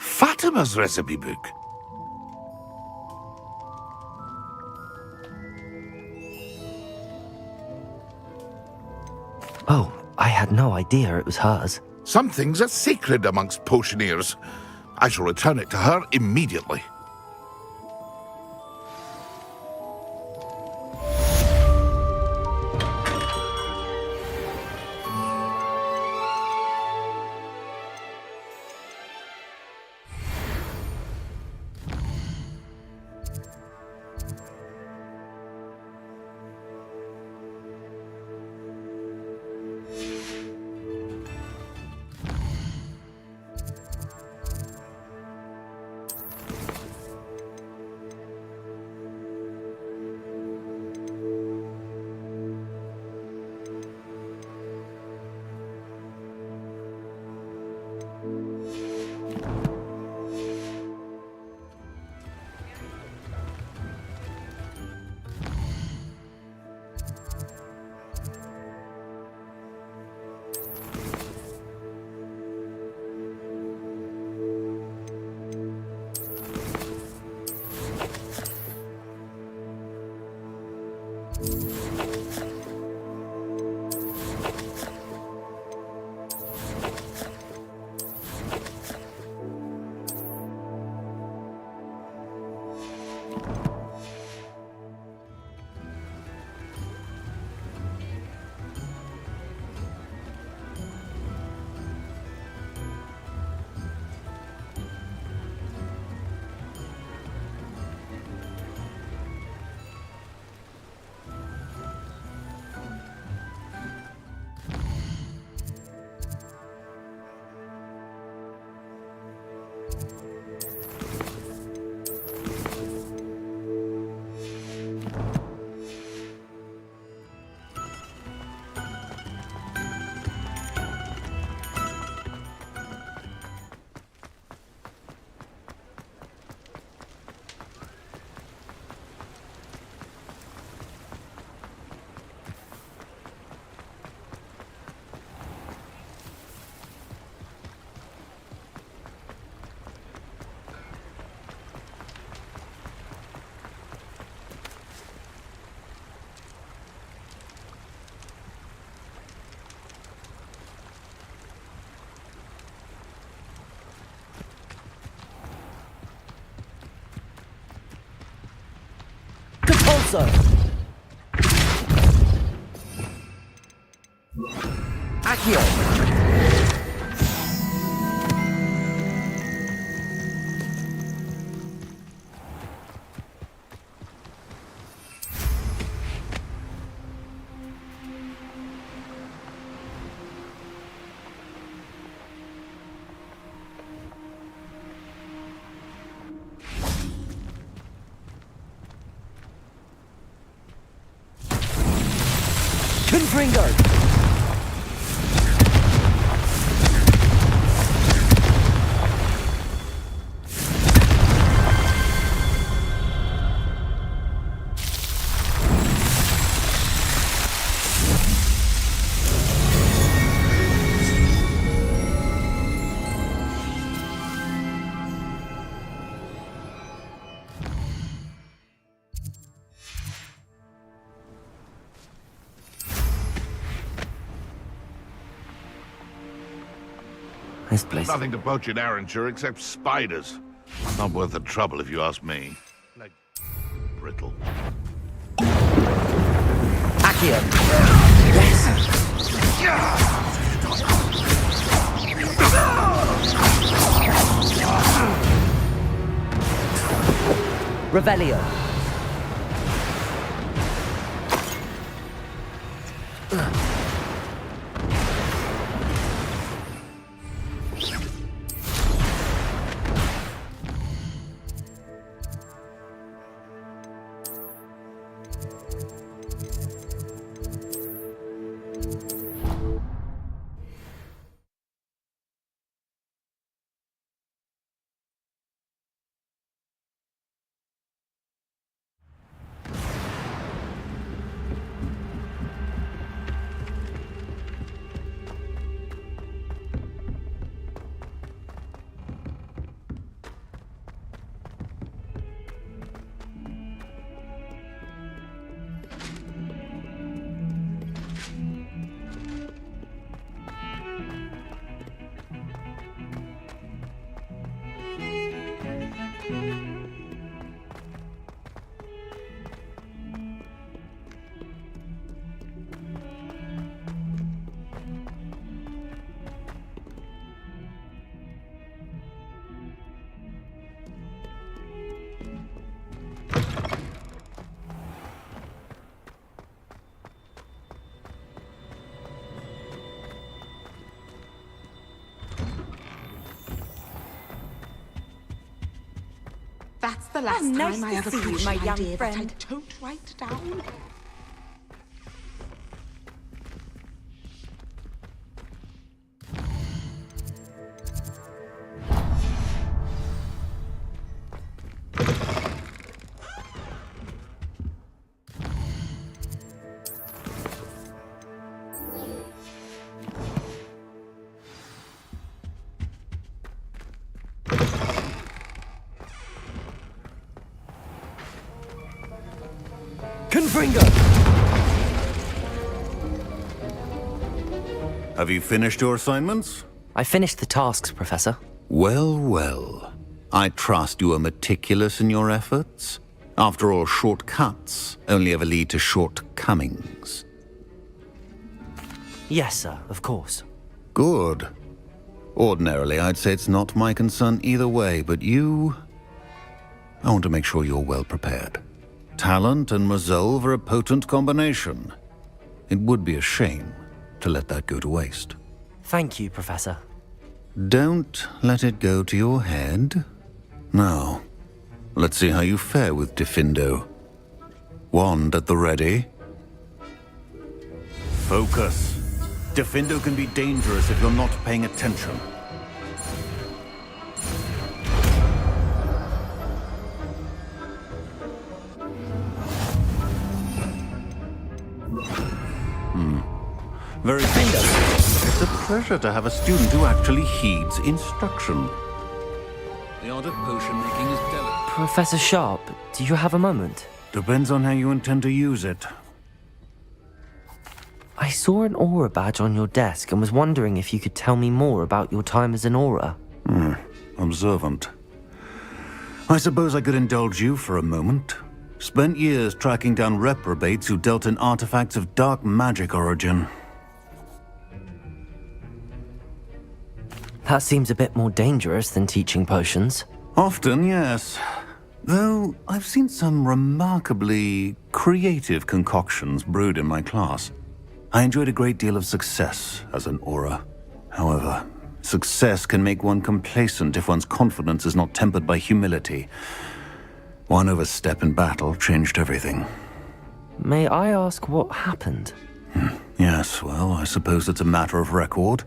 Speaker 18: Fatima's recipe book?
Speaker 6: Oh, I had no idea it was hers.
Speaker 18: Some things are sacred amongst potioneers. I shall return it to her immediately.
Speaker 19: Repulsor! Accio! Confringo!
Speaker 6: This place.
Speaker 18: Nothing to poach in Arranshire except spiders. Not worth the trouble if you ask me. Like brittle.
Speaker 19: Accio! Yes! Revelio.
Speaker 20: the last
Speaker 2: nice
Speaker 20: time I
Speaker 2: to
Speaker 20: have a
Speaker 2: see you,
Speaker 20: crucial
Speaker 2: my young
Speaker 20: idea that I
Speaker 2: friend.
Speaker 20: don't write down?
Speaker 19: Confringo!
Speaker 10: Have you finished your assignments?
Speaker 6: I finished the tasks, Professor.
Speaker 10: Well, well. I trust you are meticulous in your efforts. After all, shortcuts only ever lead to shortcomings.
Speaker 6: Yes, sir, of course.
Speaker 10: Good. Ordinarily, I'd say it's not my concern either way, but you... I want to make sure you're well prepared. Talent and resolve are a potent combination. It would be a shame to let that go to waste.
Speaker 6: Thank you, Professor.
Speaker 10: Don't let it go to your head. Now, let's see how you fare with Diffindo. Wand at the ready. Focus. Diffindo can be dangerous if you're not paying attention. Very good. It's a pleasure to have a student who actually heeds instruction. The art of potion making is delicate.
Speaker 6: Professor Sharp, do you have a moment?
Speaker 10: Depends on how you intend to use it.
Speaker 6: I saw an aura badge on your desk and was wondering if you could tell me more about your time as an aura.
Speaker 10: Observant. I suppose I could indulge you for a moment. Spent years tracking down reprobates who dealt in artifacts of dark magic origin.
Speaker 6: That seems a bit more dangerous than teaching potions.
Speaker 10: Often, yes. Though I've seen some remarkably creative concoctions brewed in my class. I enjoyed a great deal of success as an aura. However, success can make one complacent if one's confidence is not tempered by humility. One overstep in battle changed everything.
Speaker 6: May I ask what happened?
Speaker 10: Yes, well, I suppose it's a matter of record.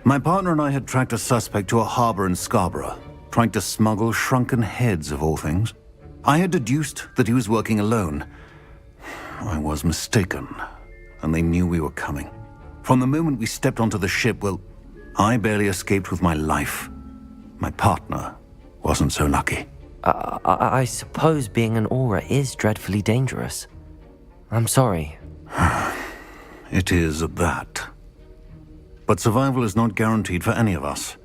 Speaker 10: My partner and I had tracked a suspect to a harbor in Scarborough, trying to smuggle shrunken heads of all things. I had deduced that he was working alone. I was mistaken, and they knew we were coming. From the moment we stepped onto the ship, well, I barely escaped with my life. My partner wasn't so lucky.
Speaker 6: I suppose being an aura is dreadfully dangerous. I'm sorry.
Speaker 10: It is at that. But survival is not guaranteed for any of us.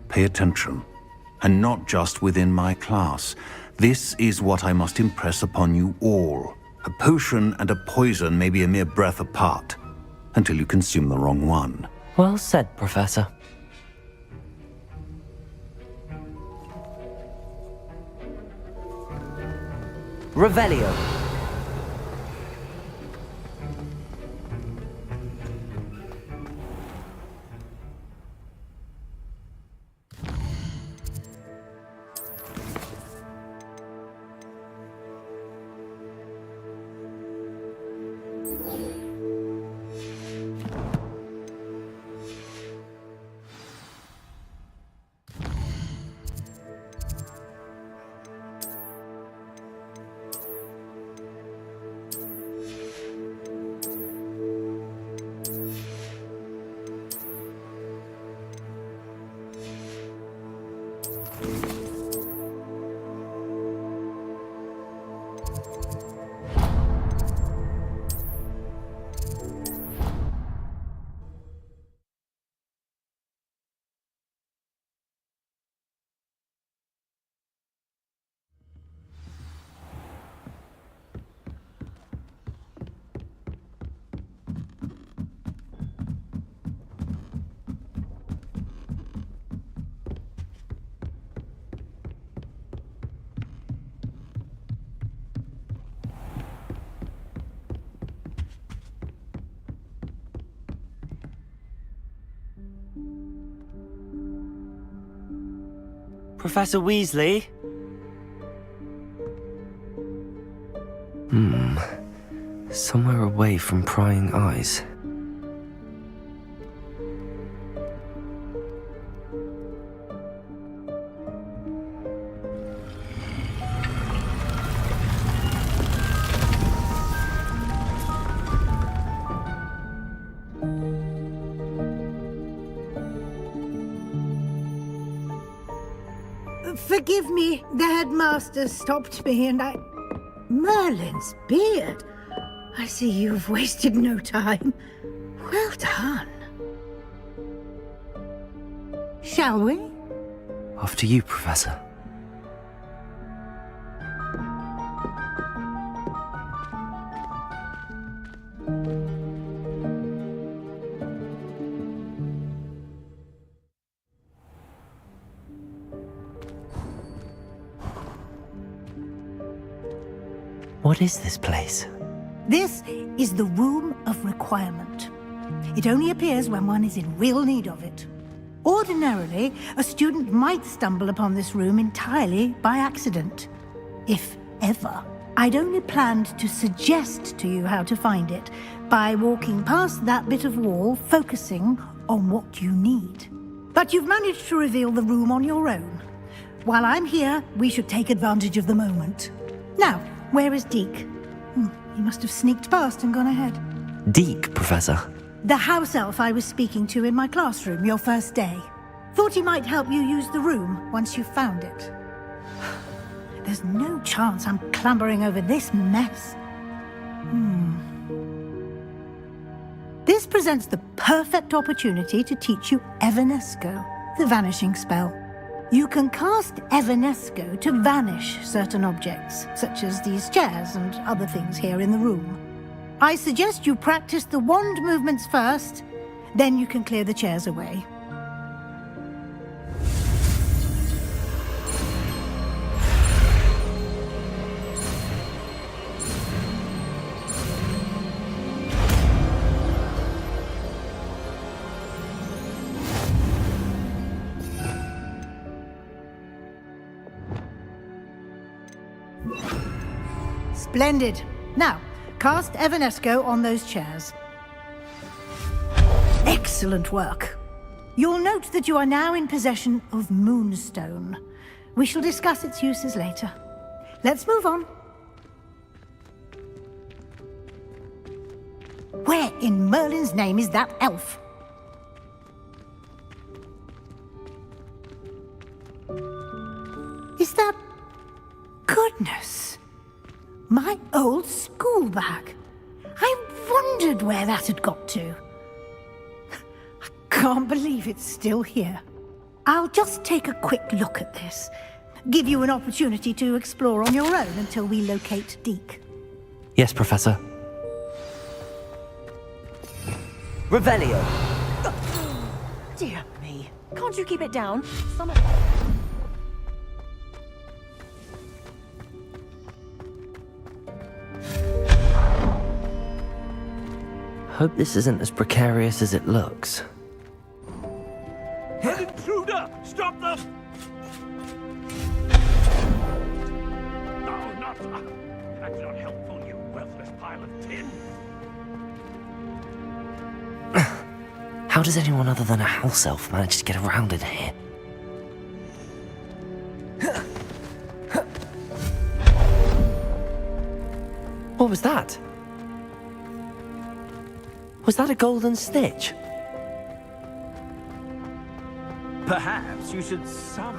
Speaker 10: Pay attention. And not just within my class. This is what I must impress upon you all. A potion and a poison may be a mere breath apart, until you consume the wrong one.
Speaker 6: Well said, Professor.
Speaker 19: Revelio.
Speaker 6: Professor Weasley? Somewhere away from prying eyes.
Speaker 8: Forgive me, the headmaster stopped me and I... Merlin's beard. I see you've wasted no time. Well done. Shall we?
Speaker 6: After you, Professor. What is this place?
Speaker 8: This is the Room of Requirement. It only appears when one is in real need of it. Ordinarily, a student might stumble upon this room entirely by accident. If ever. I'd only planned to suggest to you how to find it by walking past that bit of wall, focusing on what you need. But you've managed to reveal the room on your own. While I'm here, we should take advantage of the moment. Now, where is Deke? He must have sneaked past and gone ahead.
Speaker 6: Deke, Professor.
Speaker 8: The house elf I was speaking to in my classroom your first day. Thought he might help you use the room once you found it. There's no chance I'm clambering over this mess. This presents the perfect opportunity to teach you Evanesco, the vanishing spell. You can cast Evanesco to vanish certain objects, such as these chairs and other things here in the room. I suggest you practice the wand movements first, then you can clear the chairs away. Splendid. Now, cast Evanesco on those chairs. Excellent work. You'll note that you are now in possession of Moonstone. We shall discuss its uses later. Let's move on. Where in Merlin's name is that elf? Is that... Goodness! My old school bag. I wondered where that had got to. I can't believe it's still here. I'll just take a quick look at this. Give you an opportunity to explore on your own until we locate Deke.
Speaker 6: Yes, Professor.
Speaker 19: Revelio.
Speaker 1: Dear me. Can't you keep it down?
Speaker 6: Hope this isn't as precarious as it looks.
Speaker 15: An intruder! Stop them! No, not... That's not helpful, you worthless pile of tin.
Speaker 6: How does anyone other than a house elf manage to get around in here? What was that? Was that a golden snitch?
Speaker 15: Perhaps you should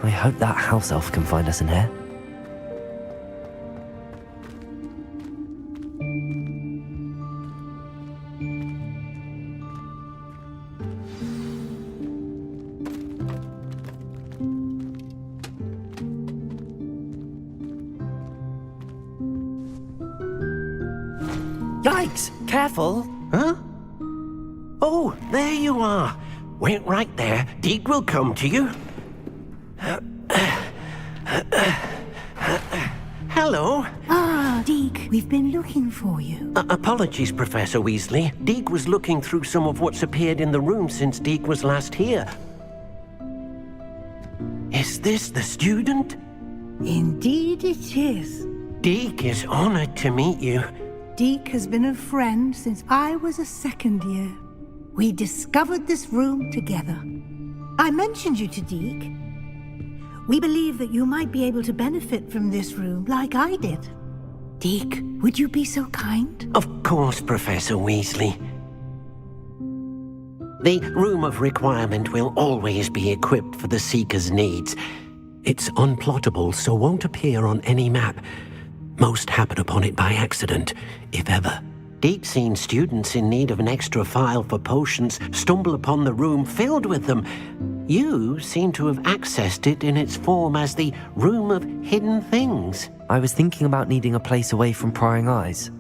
Speaker 6: I hope that house elf can find us in here.
Speaker 20: Yikes! Careful! Huh? Oh, there you are. Wait right there. Deke will come to you. Hello.
Speaker 8: Ah, Deke, we've been looking for you.
Speaker 20: Apologies, Professor Weasley. Deke was looking through some of what's appeared in the room since Deke was last here. Is this the student?
Speaker 8: Indeed it is.
Speaker 20: Deke is honored to meet you.
Speaker 8: Deke has been a friend since I was a second year. We discovered this room together. I mentioned you to Deke. We believe that you might be able to benefit from this room like I did. Deke, would you be so kind?
Speaker 20: Of course, Professor Weasley. The Room of Requirement will always be equipped for the Seeker's needs. It's unplottable, so won't appear on any map. Most happen upon it by accident, if ever. Deke's seen students in need of an extra file for potions stumble upon the room filled with them. You seem to have accessed it in its form as the Room of Hidden Things.
Speaker 6: I was thinking about needing a place away from prying eyes.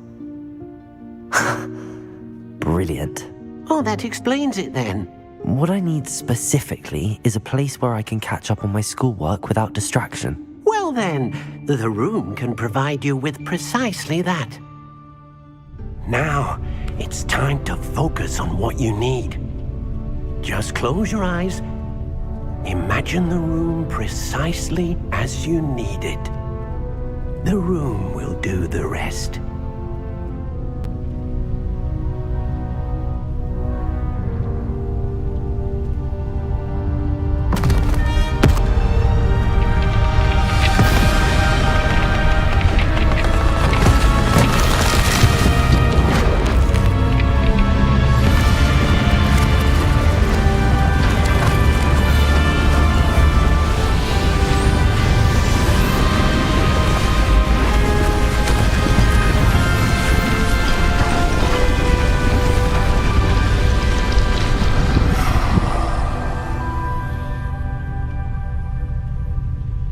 Speaker 6: Brilliant.
Speaker 20: Oh, that explains it then.
Speaker 6: What I need specifically is a place where I can catch up on my schoolwork without distraction.
Speaker 20: Well then, the room can provide you with precisely that. Now, it's time to focus on what you need. Just close your eyes. Imagine the room precisely as you need it. The room will do the rest.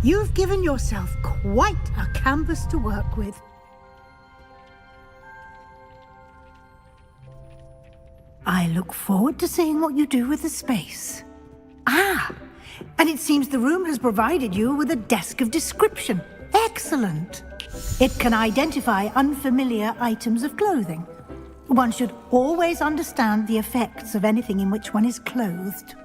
Speaker 8: You've given yourself quite a canvas to work with. I look forward to seeing what you do with the space. Ah, and it seems the room has provided you with a desk of description. Excellent. It can identify unfamiliar items of clothing. One should always understand the effects of anything in which one is clothed.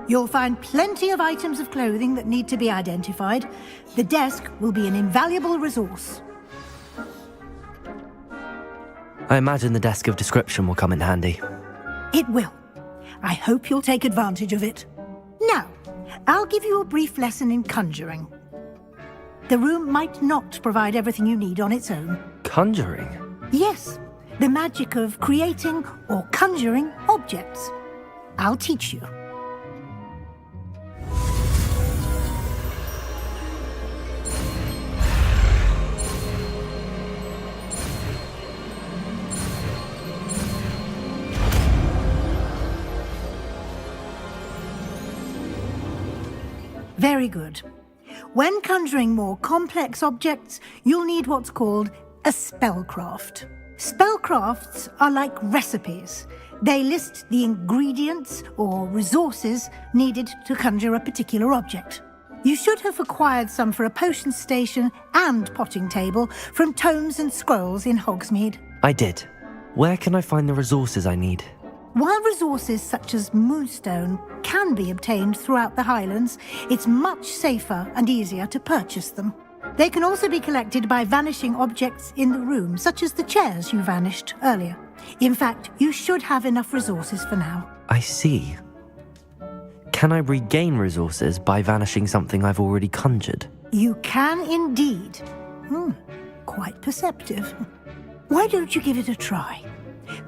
Speaker 8: You'll find plenty of items of clothing that need to be identified. The desk will be an invaluable resource.
Speaker 6: I imagine the desk of description will come in handy.
Speaker 8: It will. I hope you'll take advantage of it. Now, I'll give you a brief lesson in conjuring. The room might not provide everything you need on its own.
Speaker 6: Conjuring?
Speaker 8: Yes, the magic of creating or conjuring objects. I'll teach you. Very good. When conjuring more complex objects, you'll need what's called a spellcraft. Spellcrafts are like recipes. They list the ingredients or resources needed to conjure a particular object. You should have acquired some for a potion station and potting table from tomes and scrolls in Hogsmeade.
Speaker 6: I did. Where can I find the resources I need?
Speaker 8: While resources such as Moonstone can be obtained throughout the Highlands, it's much safer and easier to purchase them. They can also be collected by vanishing objects in the room, such as the chairs you vanished earlier. In fact, you should have enough resources for now.
Speaker 6: I see. Can I regain resources by vanishing something I've already conjured?
Speaker 8: You can indeed. Quite perceptive. Why don't you give it a try?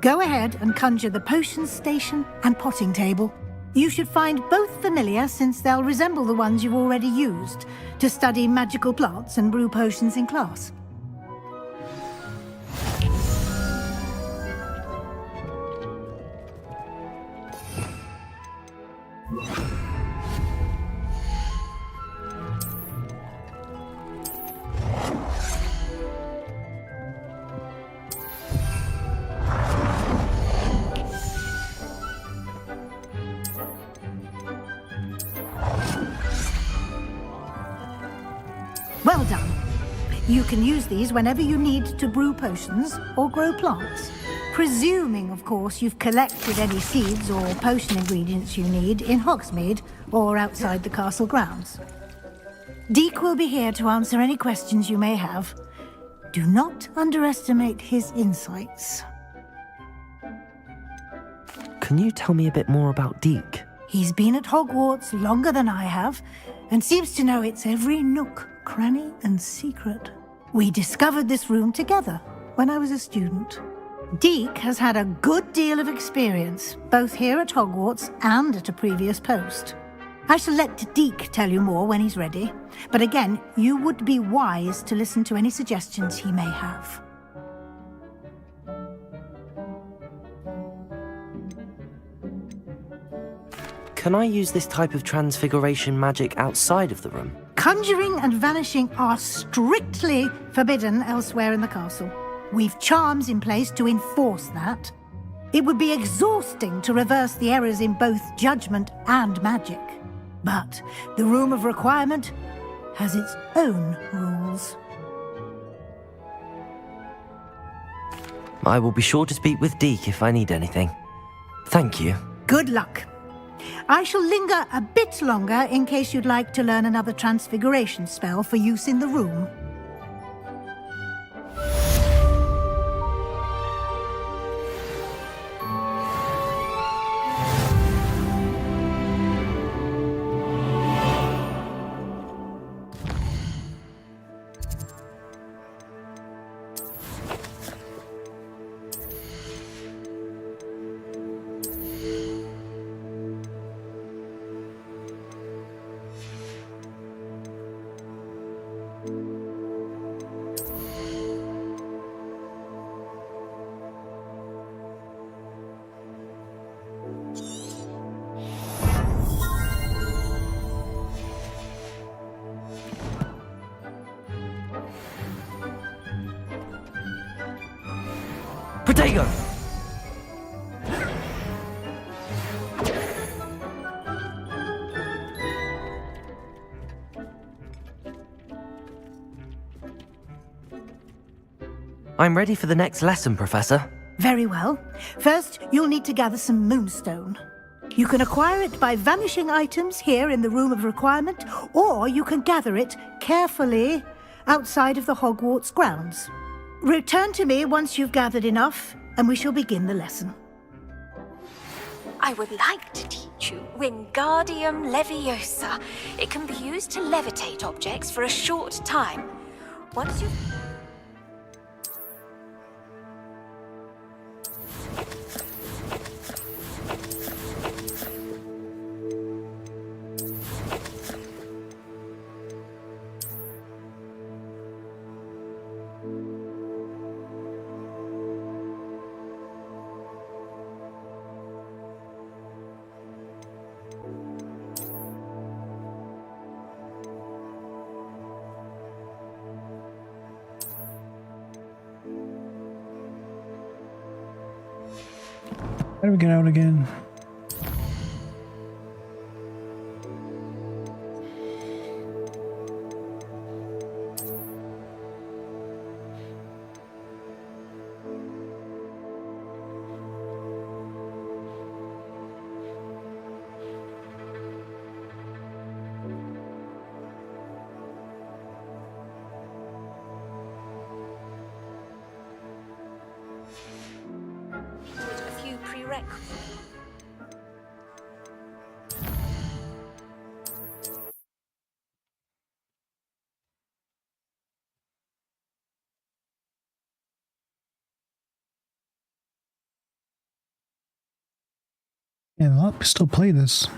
Speaker 8: Go ahead and conjure the potion station and potting table. You should find both familiar, since they'll resemble the ones you've already used to study magical plants and brew potions in class. Well done. You can use these whenever you need to brew potions or grow plants. Presuming, of course, you've collected any seeds or potion ingredients you need in Hogsmeade or outside the castle grounds. Deek will be here to answer any questions you may have. Do not underestimate his insights.
Speaker 6: Can you tell me a bit more about Deek?
Speaker 8: He's been at Hogwarts longer than I have, and seems to know its every nook, cranny, and secret. We discovered this room together when I was a student. Deek has had a good deal of experience, both here at Hogwarts and at a previous post. I shall let Deek tell you more when he's ready, but again, you would be wise to listen to any suggestions he may have.
Speaker 6: Can I use this type of transfiguration magic outside of the room?
Speaker 8: Conjuring and vanishing are strictly forbidden elsewhere in the castle. We've charms in place to enforce that. It would be exhausting to reverse the errors in both judgment and magic. But the Room of Requirement has its own rules.
Speaker 6: I will be sure to speak with Deek if I need anything. Thank you.
Speaker 8: Good luck. I shall linger a bit longer in case you'd like to learn another transfiguration spell for use in the room.
Speaker 6: Protego! I'm ready for the next lesson, Professor.
Speaker 8: Very well. First, you'll need to gather some moonstone. You can acquire it by vanishing items here in the Room of Requirement, or you can gather it carefully outside of the Hogwarts grounds. Return to me once you've gathered enough, and we shall begin the lesson.
Speaker 21: I would like to teach you Wingardium Leviosa. It can be used to levitate objects for a short time. Once you...
Speaker 16: How do we get out again?
Speaker 21: A few prerequisites.
Speaker 16: Yeah, I'll still play this.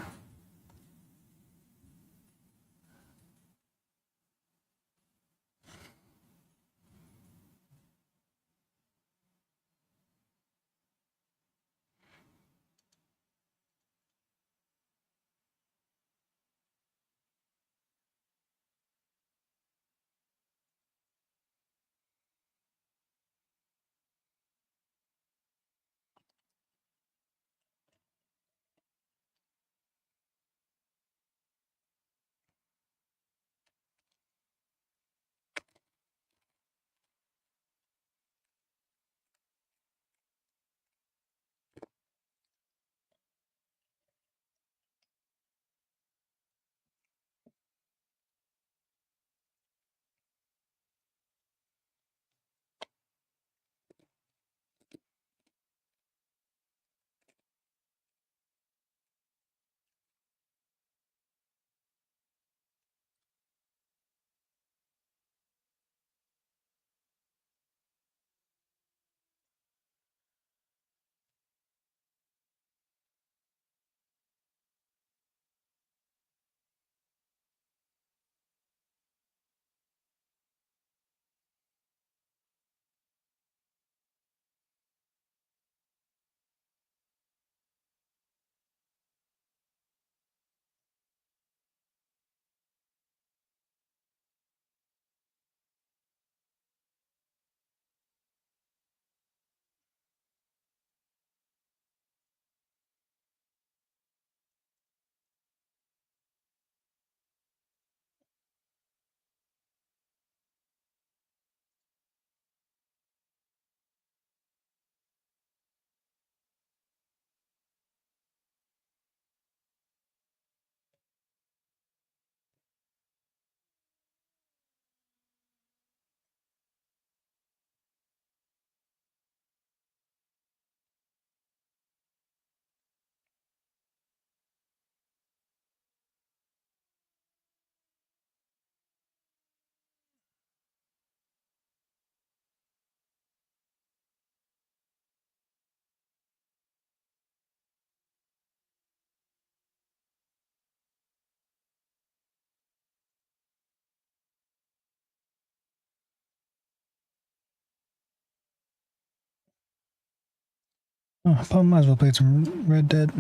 Speaker 16: Oh, I probably might as well play some Red Dead.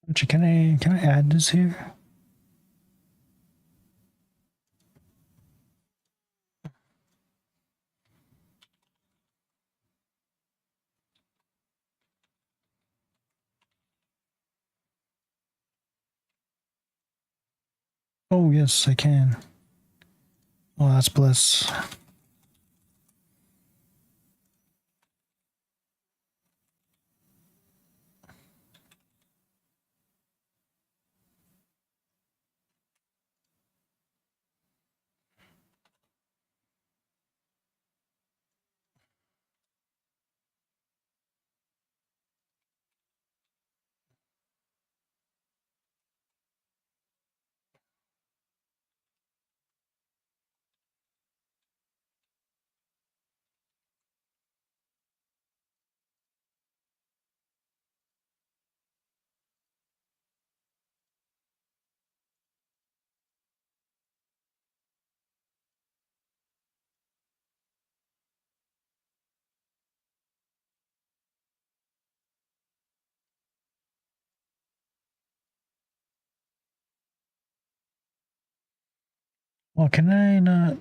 Speaker 16: Actually, can I add this here? Oh yes, I can. Oh, that's bliss. Well, can I not?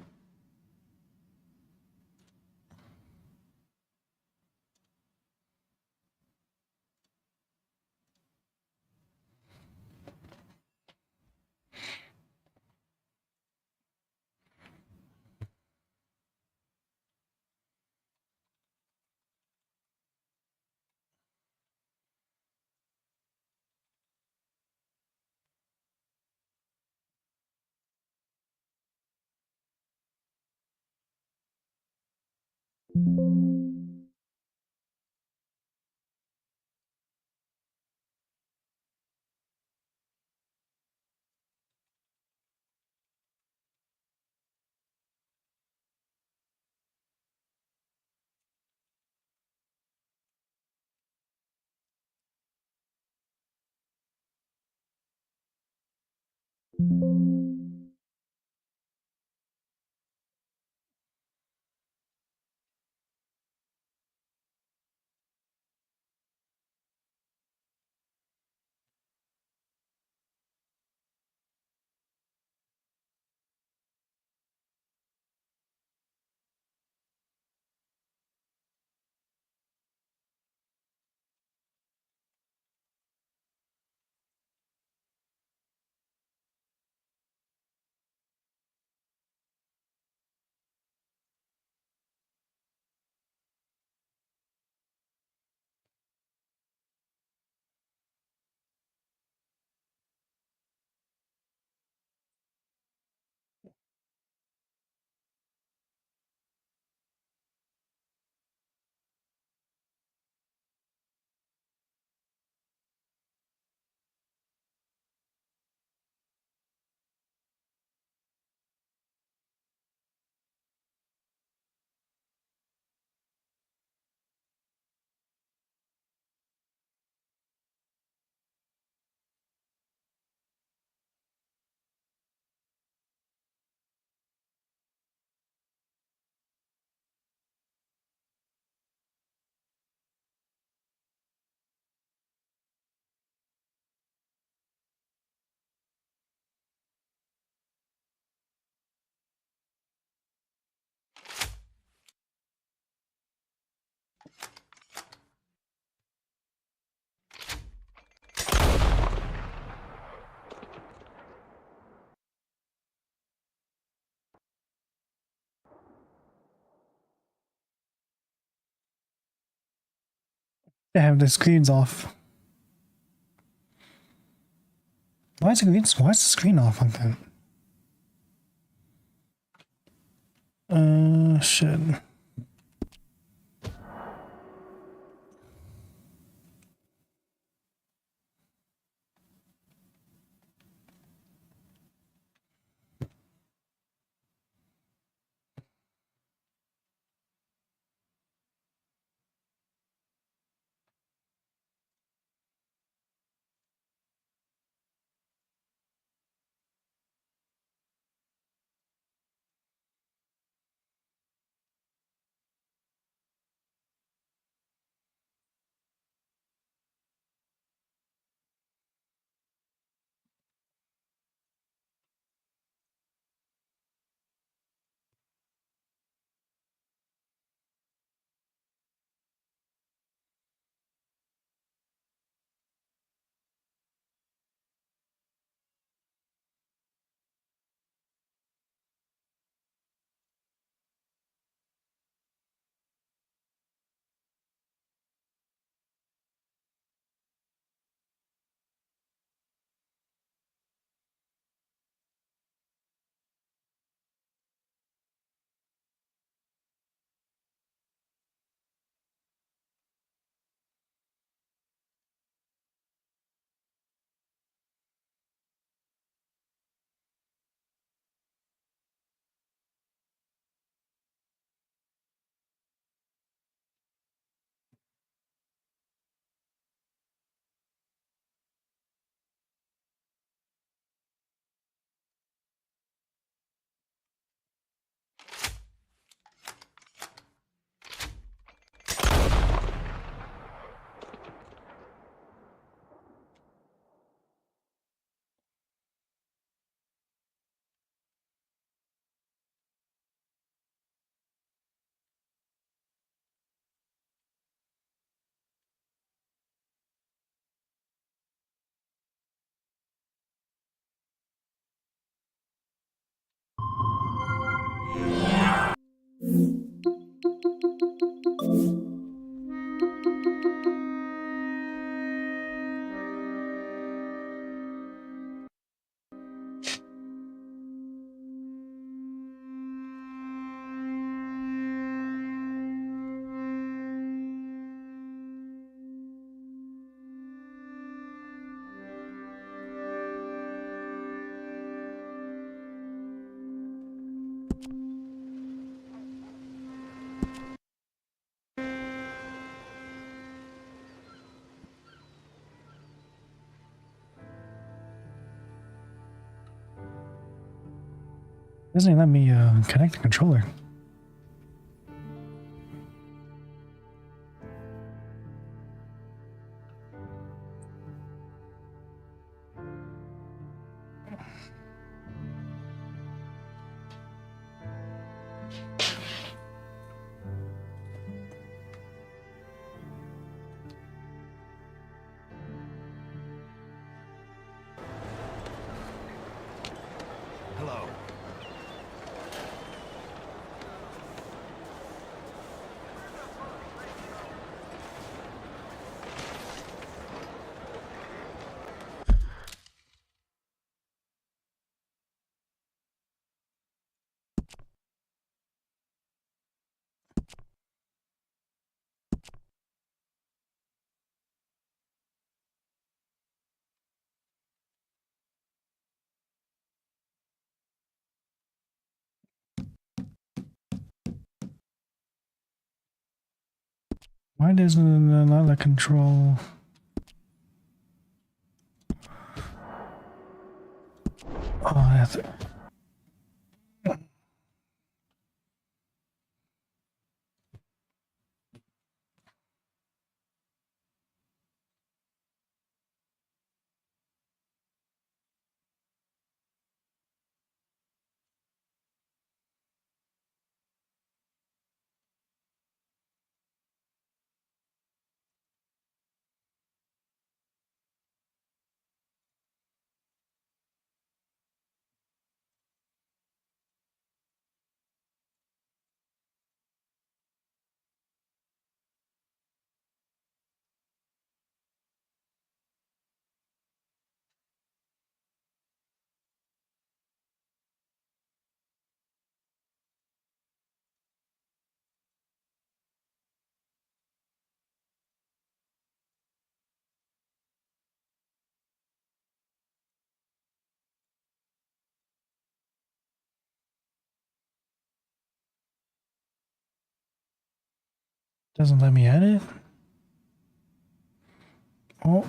Speaker 16: They have the screens off. Why is the screen off like that? Shit. Doesn't even let me connect the controller.
Speaker 14: Hello.
Speaker 16: Why doesn't it not let control? Oh, that's it. Doesn't let me edit. Oh.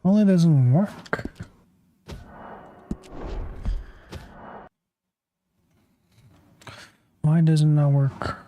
Speaker 16: Well, it doesn't work. Why does it not work?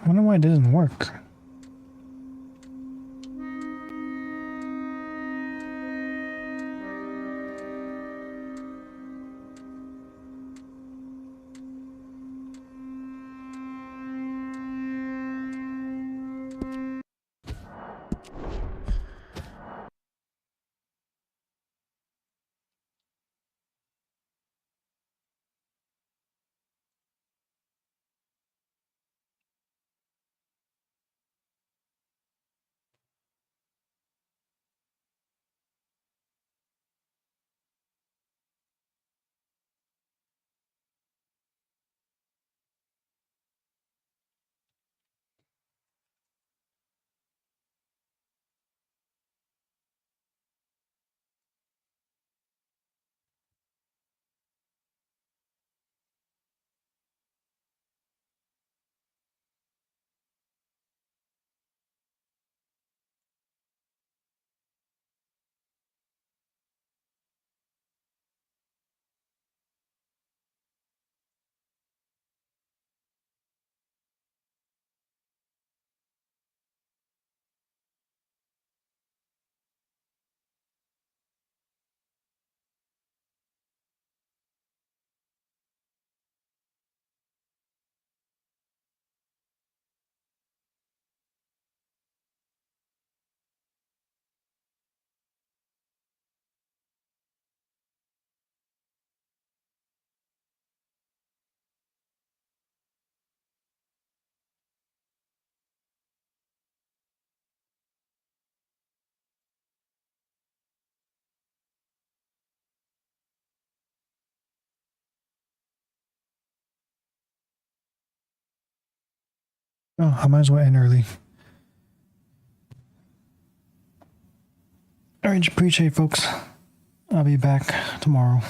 Speaker 16: I wonder why it doesn't work. Oh, I might as well end early. Alright, appreciate it, folks. I'll be back tomorrow.